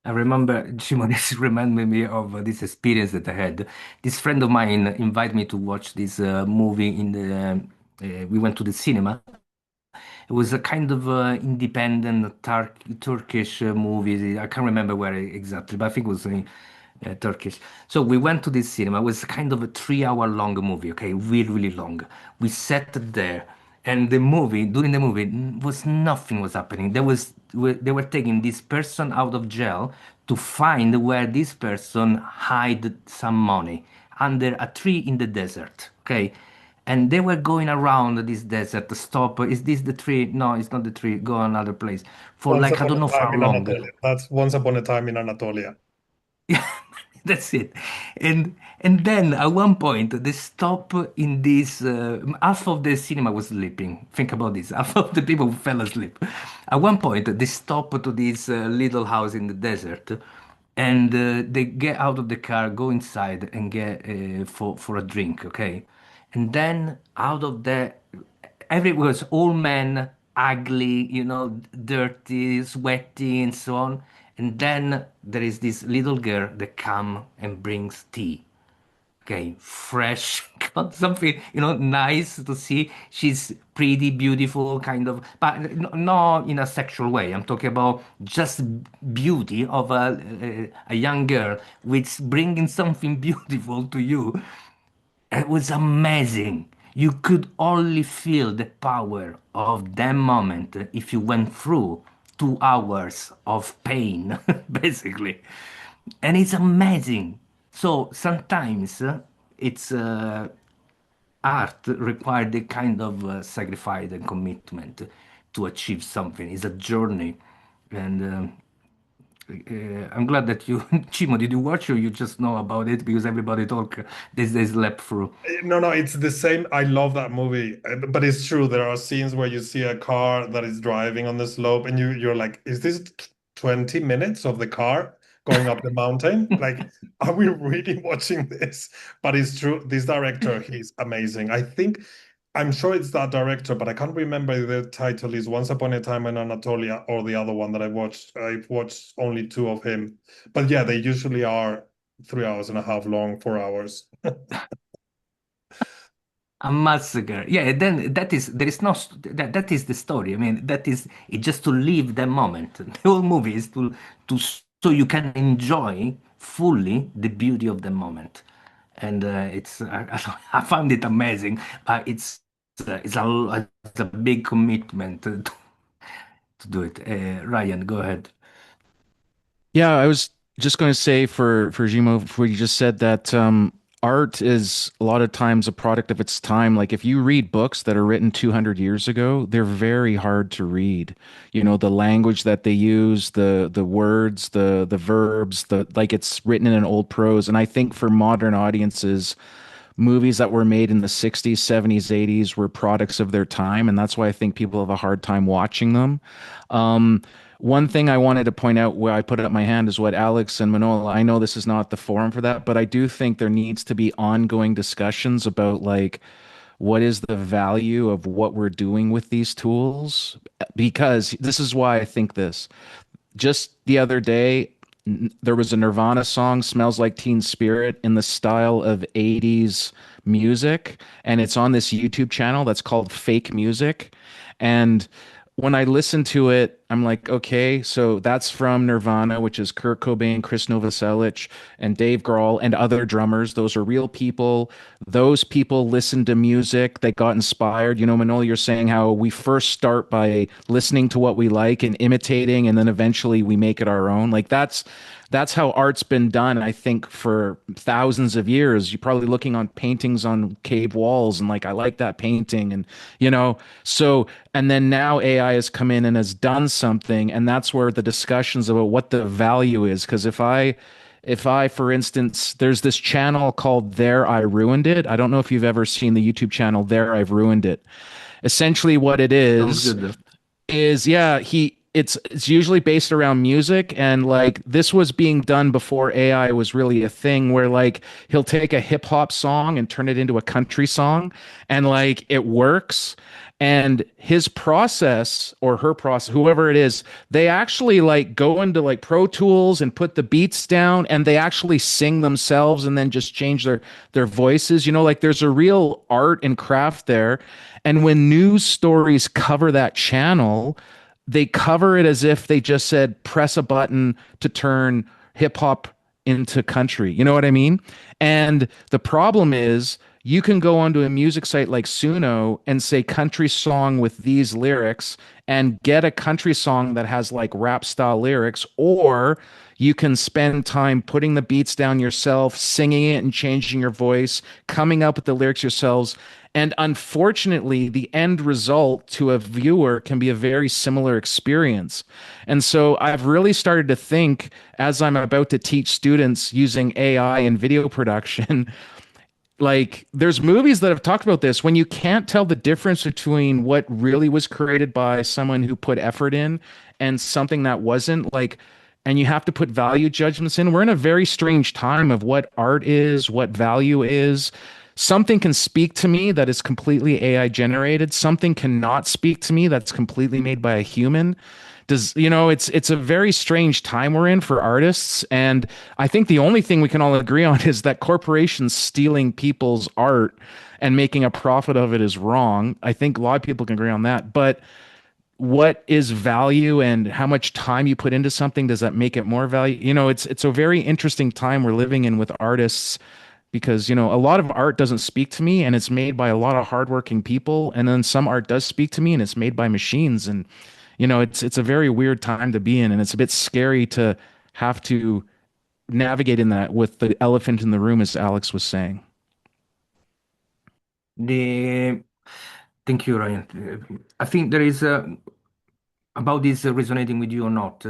I remember, Shimon, this reminded me of this experience that I had. This friend of mine invited me to watch this movie in the. We went to the cinema. It was a kind of independent Turkish movie. I can't remember where exactly, but I think it was Yeah, Turkish. So we went to this cinema. It was kind of a 3 hour long movie, okay, really, really long. We sat there, and the movie, during the movie, was nothing was happening. They were taking this person out of jail to find where this person hid some money under a tree in the desert, okay? And they were going around this desert to stop. Is this the tree? No, it's not the tree. Go another place. For Once like, I upon don't know a for time how in long. Anatolia. That's Once Upon a Time in Anatolia. That's it. And then at one point they stop in this half of the cinema was sleeping. Think about this. Half of the people fell asleep. At one point they stop to this little house in the desert, and they get out of the car, go inside and get for a drink, okay? And then out of the every was all men, ugly, dirty, sweaty, and so on. And then there is this little girl that come and brings tea. Okay, fresh, got something, nice to see. She's pretty, beautiful, kind of, but not in a sexual way. I'm talking about just beauty of a young girl, which bringing something beautiful to you. It was amazing. You could only feel the power of that moment if you went through 2 hours of pain, basically. And it's amazing. So sometimes it's art required a kind of sacrifice and commitment to achieve something. It's a journey. And I'm glad that you, Chimo, did you watch or you just know about it because everybody talk these days leapt through? No, no, it's the same. I love that movie, but it's true. There are scenes where you see a car that is driving on the slope, and you're like, "Is this 20 minutes of the car going up the mountain? Like, are we really watching this?" But it's true. This director, he's amazing. I'm sure it's that director, but I can't remember if the title is Once Upon a Time in Anatolia or the other one that I watched. I've watched only two of him, but yeah, they usually are 3 hours and a half long, 4 hours. A massacre. Yeah, then that is there is no that is the story. I mean, that is it just to live the moment. The whole movie is to so you can enjoy fully the beauty of the moment. And it's I found it amazing, but it's a big commitment to do it. Ryan, go ahead. Yeah, I was just going to say for Jimo, for you just said that art is a lot of times a product of its time. Like if you read books that are written 200 years ago, they're very hard to read. You know, the language that they use, the words, the verbs, the like it's written in an old prose. And I think for modern audiences, movies that were made in the 60s, 70s, 80s were products of their time, and that's why I think people have a hard time watching them. Um, One thing I wanted to point out where I put up my hand is what Alex and Manolo, I know this is not the forum for that, but I do think there needs to be ongoing discussions about like what is the value of what we're doing with these tools? Because this is why I think this. Just the other day, there was a Nirvana song, Smells Like Teen Spirit, in the style of 80s music. And it's on this YouTube channel that's called Fake Music. And when I listen to it, I'm like, okay, so that's from Nirvana, which is Kurt Cobain, Chris Novoselic, and Dave Grohl, and other drummers. Those are real people. Those people listened to music. They got inspired. You know, Manolo, you're saying how we first start by listening to what we like and imitating, and then eventually we make it our own. Like that's how art's been done, I think, for thousands of years. You're probably looking on paintings on cave walls and like, I like that painting. And, so, and then now AI has come in and has done something. And that's where the discussions about what the value is. Because if I, for instance, there's this channel called There I Ruined It. I don't know if you've ever seen the YouTube channel There I've Ruined It. Essentially, what it Sounds good, though. is yeah, it's usually based around music, and like this was being done before AI was really a thing, where like he'll take a hip hop song and turn it into a country song, and like it works. And his process or her process, whoever it is, they actually like go into like Pro Tools and put the beats down, and they actually sing themselves and then just change their voices. Like there's a real art and craft there. And when news stories cover that channel, they cover it as if they just said press a button to turn hip hop into country. You know what I mean? And the problem is you can go onto a music site like Suno and say country song with these lyrics and get a country song that has like rap style lyrics, or you can spend time putting the beats down yourself, singing it and changing your voice, coming up with the lyrics yourselves. And unfortunately, the end result to a viewer can be a very similar experience. And so I've really started to think, as I'm about to teach students using AI in video production, like there's movies that have talked about this when you can't tell the difference between what really was created by someone who put effort in and something that wasn't, like, and you have to put value judgments in. We're in a very strange time of what art is, what value is. Something can speak to me that is completely AI generated, something cannot speak to me that's completely made by a human. Does, you know, it's a very strange time we're in for artists. And I think the only thing we can all agree on is that corporations stealing people's art and making a profit of it is wrong. I think a lot of people can agree on that. But what is value and how much time you put into something, does that make it more value? You know, it's a very interesting time we're living in with artists, because, you know, a lot of art doesn't speak to me and it's made by a lot of hardworking people, and then some art does speak to me and it's made by machines. And you know, it's a very weird time to be in, and it's a bit scary to have to navigate in that with the elephant in the room, as Alex was saying. The Thank you, Ryan. I think there is about this resonating with you or not.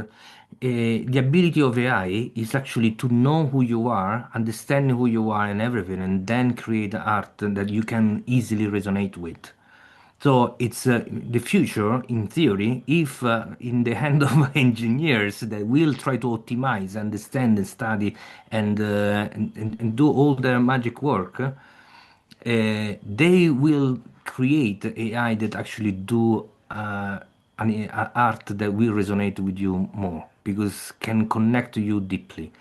The ability of AI is actually to know who you are, understand who you are and everything, and then create art that you can easily resonate with. So it's the future, in theory, if in the hand of engineers that will try to optimize, understand, and study, and do all their magic work, they will create AI that actually do art that will resonate with you more because can connect to you deeply.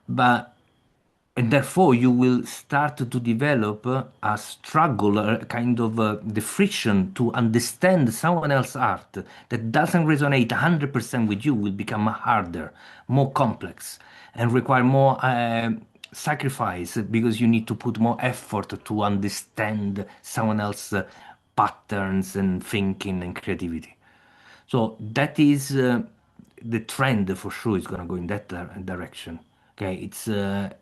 But and therefore you will start to develop a struggle, a kind of the friction to understand someone else's art that doesn't resonate 100% with you will become harder, more complex, and require more sacrifice because you need to put more effort to understand someone else's patterns and thinking and creativity. So that is the trend for sure is going to go in that direction. Okay, it's a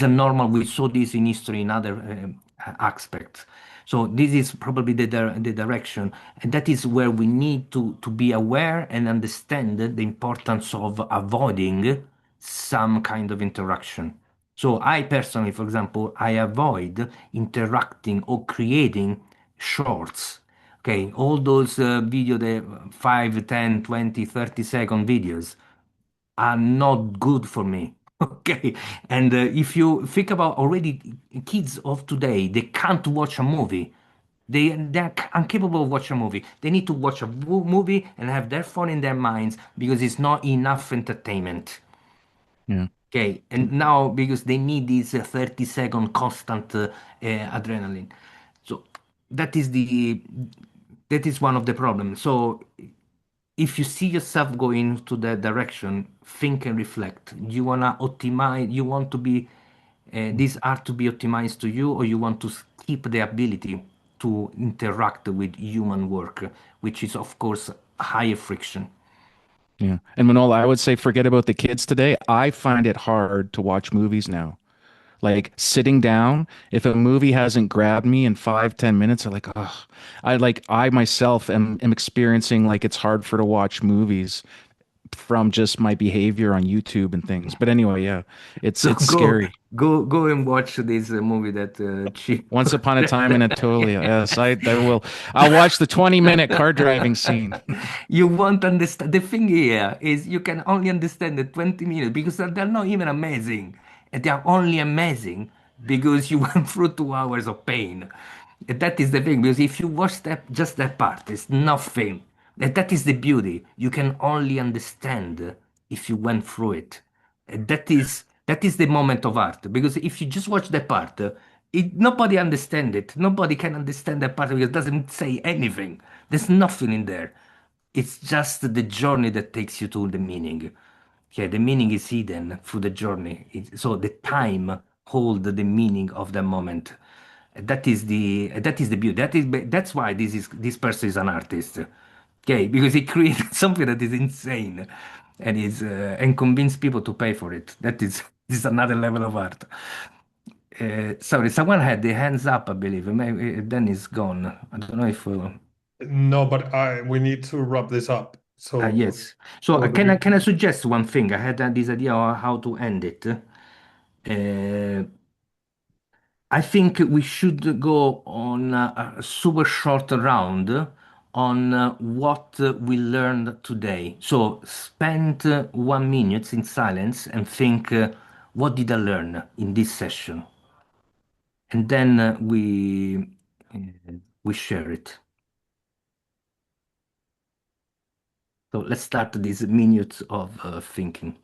normal. We saw this in history in other aspects. So this is probably the direction, and that is where we need to be aware and understand the importance of avoiding some kind of interaction. So I personally, for example, I avoid interacting or creating shorts. Okay, all those video, the 5, 10, 20, 30-second videos are not good for me. Okay. And if you think about already kids of today, they can't watch a movie. They're incapable of watching a movie. They need to watch a movie and have their phone in their minds because it's not enough entertainment. Yeah. Okay. And now because they need this 30-second constant adrenaline. So that is one of the problems. So if you see yourself going to that direction, think and reflect. You wanna optimize, you want to be this art to be optimized to you, or you want to keep the ability to interact with human work, which is of course higher friction. Yeah. And Manolo, I would say forget about the kids today. I find it hard to watch movies now. Like sitting down, if a movie hasn't grabbed me in 5, 10 minutes, I'm like, oh, I myself am experiencing like it's hard for to watch movies from just my behavior on YouTube and things. But anyway, yeah, it's So it's scary. go and watch this movie that Chip. Once Upon a Time in Anatolia. Yes, I will. I'll watch the 20-minute car driving scene. You won't understand. The thing here is you can only understand the 20 minutes because they're not even amazing. And they are only amazing because you went through 2 hours of pain. And that is the thing, because if you watch that just that part, it's nothing. And that is the beauty. You can only understand if you went through it. And that is the moment of art. Because if you just watch that part, nobody understand it. Nobody can understand that part because it doesn't say anything. There's nothing in there. It's just the journey that takes you to the meaning. Okay, the meaning is hidden through the journey. So the time hold the meaning of the moment. That is the beauty. That's why this person is an artist. Okay, because he created something that is insane, and convince people to pay for it. That is this is another level of art. Sorry, someone had the hands up, I believe. Maybe then it's gone. I don't know if. No, but we need to wrap this up. So, Yes. So so can I suggest one thing? I had this idea of how to end it. I think we should go on a super short round on what we learned today. So spend 1 minute in silence and think, what did I learn in this session? And then we share it. So let's start these minutes of thinking.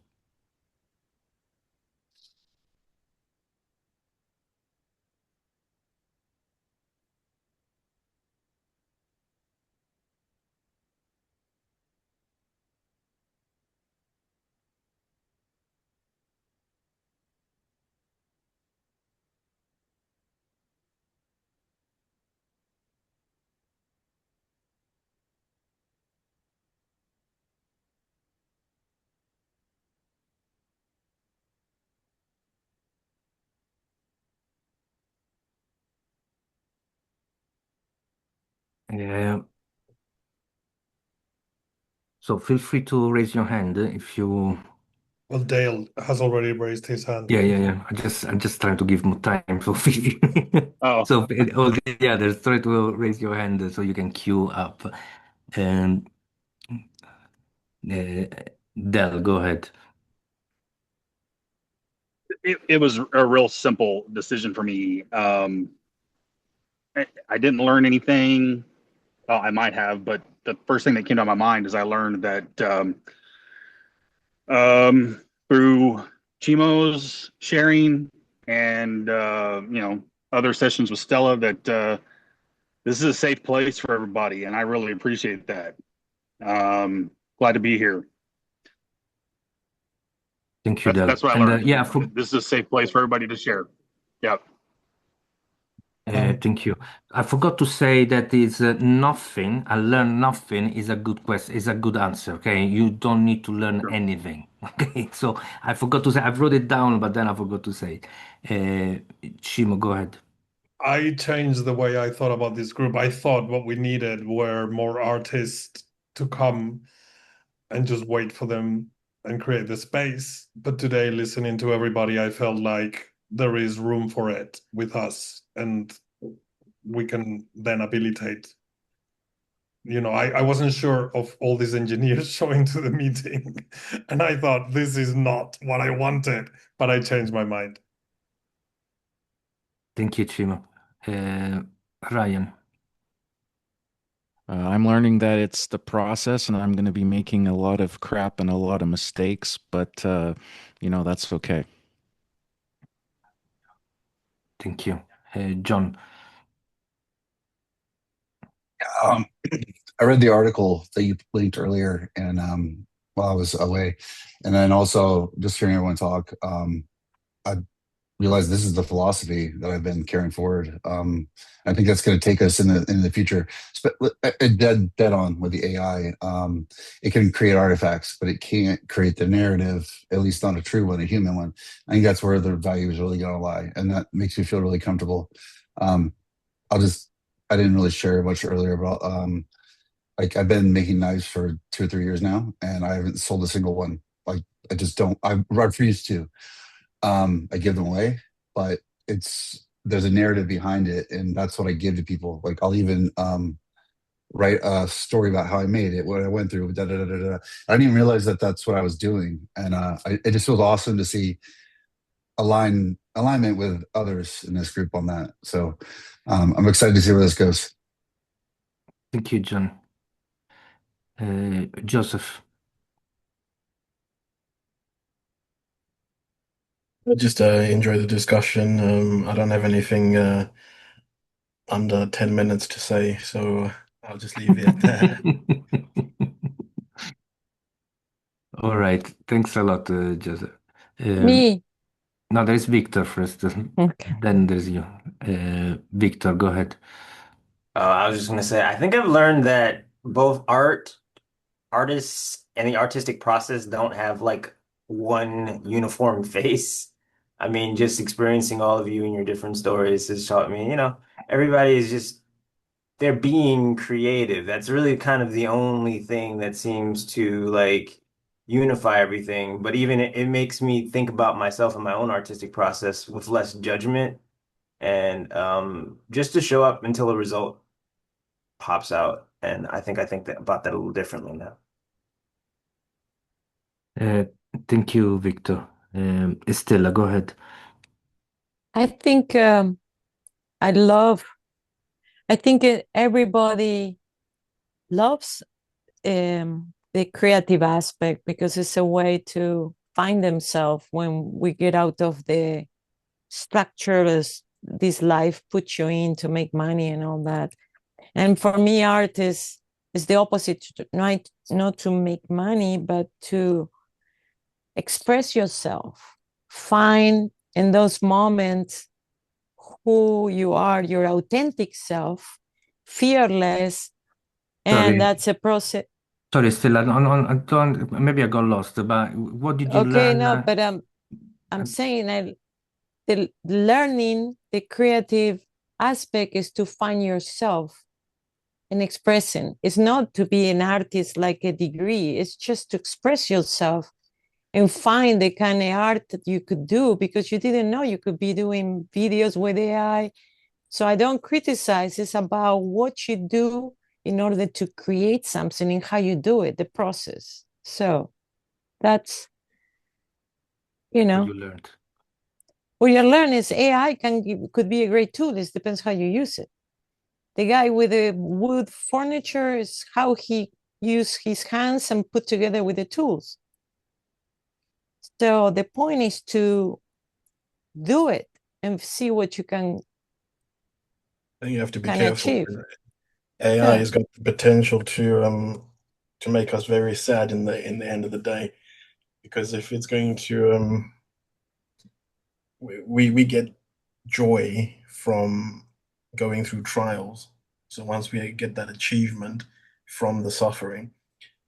Uh, so feel free to raise your hand if you. well, Dale has already raised his hand. Yeah. I'm just trying to give more time for Phoebe. Oh, So all the others, try to raise your hand so you can queue up. And uh, Del, go ahead. it was a real simple decision for me. I didn't learn anything. Well, I might have, but the first thing that came to my mind is I learned that through Chimo's sharing and other sessions with Stella that this is a safe place for everybody, and I really appreciate that. Glad to be here. Thank you, Del. That's what I And learned. yeah, This is a safe place for everybody to share. Yep. thank you. I forgot to say that is nothing. I learned nothing is a good question. Is a good answer. Okay, you don't need to learn Sure. anything. Okay, so I forgot to say. I wrote it down, but then I forgot to say it. Shimo, go ahead. I changed the way I thought about this group. I thought what we needed were more artists to come and just wait for them and create the space. But today, listening to everybody, I felt like there is room for it with us, and we can then habilitate. I wasn't sure of all these engineers showing to the meeting, and I thought this is not what I wanted, but I changed my mind. Thank you, Chimo. Ryan. I'm learning that it's the process, and I'm going to be making a lot of crap and a lot of mistakes, but that's okay. Thank you. John. I read the article that you linked earlier, and while I was away, and then also just hearing everyone talk, I realized this is the philosophy that I've been carrying forward. I think that's going to take us in the future. Dead on with the AI. It can create artifacts, but it can't create the narrative, at least not a true one, a human one. I think that's where the value is really going to lie, and that makes me feel really comfortable. Um, I didn't really share much earlier about like I've been making knives for 2 or 3 years now, and I haven't sold a single one. Like I just don't. I refuse to. I give them away, but there's a narrative behind it, and that's what I give to people. Like I'll even write a story about how I made it, what I went through. Da, da, da, da, da. I didn't even realize that that's what I was doing, and it just feels awesome to see alignment with others in this group on that. So I'm excited to see where this goes. Thank you, John. Joseph. I just enjoy the discussion. I don't have anything under 10 minutes to say, so I'll just leave it at that. All right. Thanks a lot, Joseph. Me. No, there's Victor first, Okay. then there's you. Victor, go ahead. I was just gonna say, I think I've learned that both artists and the artistic process don't have like one uniform face. I mean, just experiencing all of you and your different stories has taught me, everybody is just they're being creative. That's really kind of the only thing that seems to like unify everything. But even it makes me think about myself and my own artistic process with less judgment and just to show up until a result pops out. And I think about that a little differently now. Uh, Thank you, Victor. Stella, go ahead. I think I love, I think everybody loves the creative aspect because it's a way to find themselves when we get out of the structures this life puts you in to make money and all that. And for me, art is the opposite, not to make money, but to express yourself. Find in those moments who you are, your authentic self, fearless, and Sorry, that's a process. sorry, Stella. I don't, maybe I got lost, but what did you Okay, learn? no, but I'm saying the learning, the creative aspect is to find yourself and expressing. It's not to be an artist like a degree. It's just to express yourself and find the kind of art that you could do because you didn't know you could be doing videos with AI. So I don't criticize. It's about what you do in order to create something and how you do it, the process. So that's, What you learned. what you learn is AI could be a great tool. It depends how you use it. The guy with the wood furniture is how he used his hands and put together with the tools. So the point is to do it and see what you can I think you have to be can careful. achieve. AI Yeah. has got the potential to make us very sad in the end of the day, because if it's going to we get joy from going through trials. So once we get that achievement from the suffering,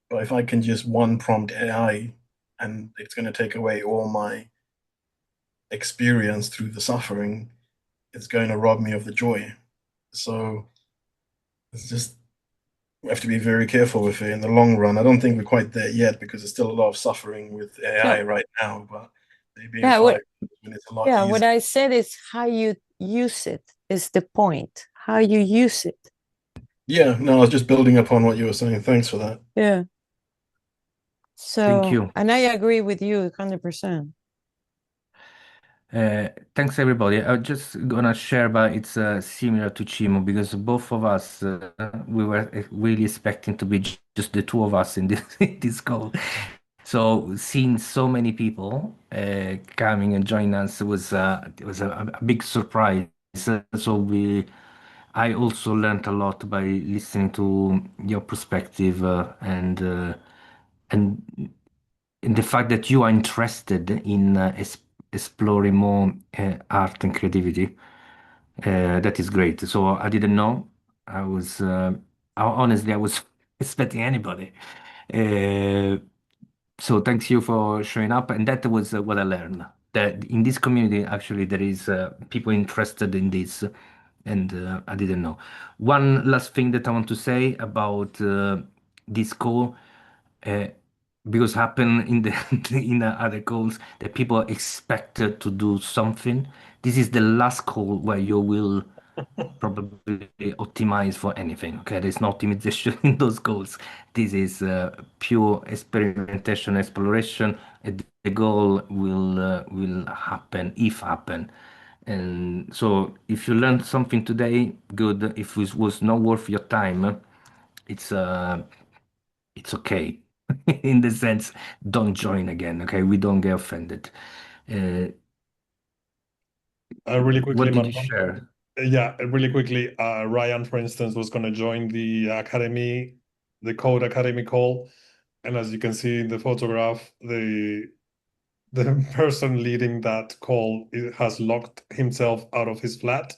but if I can just one prompt AI and it's going to take away all my experience through the suffering, it's going to rob me of the joy. So it's just we have to be very careful with it in the long run. I don't think we're quite there yet because there's still a lot of suffering with AI Yeah. right now, but maybe in Yeah. 5 years when it's a lot Yeah. What easier. I said is how you use it is the point. How you use it. Yeah, no, I was just building upon what you were saying. Thanks for that. Yeah. Thank So, you. and I agree with you 100%. Thanks everybody. I'm just gonna share, but it's similar to Chimo because both of us we were really expecting to be just the two of us in this in this call. So seeing so many people coming and joining us was it was a big surprise. So I also learned a lot by listening to your perspective and the fact that you are interested in exploring more art and creativity. That is great. So I didn't know. I was honestly I was expecting anybody. Uh, so thanks you for showing up, and that was what I learned. That in this community actually there is people interested in this, and I didn't know. One last thing that I want to say about this call. Uh, because happen in the in the other calls that people are expected to do something. This is the last call where you will probably optimize for anything. Okay, there's no optimization in those calls. This is pure experimentation, exploration. And the goal will happen if happen. And so, if you learned something today, good. If it was not worth your time, it's uh, it's okay. In the sense, don't join again. Okay, we don't get offended. Uh, Really quickly, what did you Manolo. share? Yeah, really quickly. Ryan, for instance, was going to join the academy, the Code Academy call. And as you can see in the photograph, the person leading that call has locked himself out of his flat.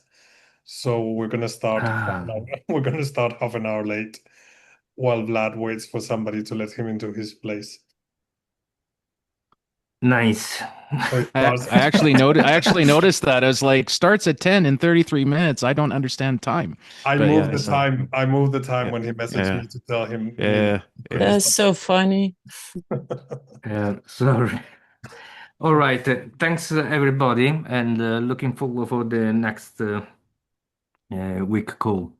So we're gonna start we're gonna start half an hour late while Vlad waits for somebody to let him into his place. Nice. So it I starts. actually noticed that. I was like, starts at 10 in 33 minutes. I don't understand time. I But moved yeah, the so time. I moved the time yeah, when he messaged yeah, me to tell him he yeah, couldn't yeah. That's stop. so funny. Sorry. All right. Thanks, everybody, and looking forward for the next week call.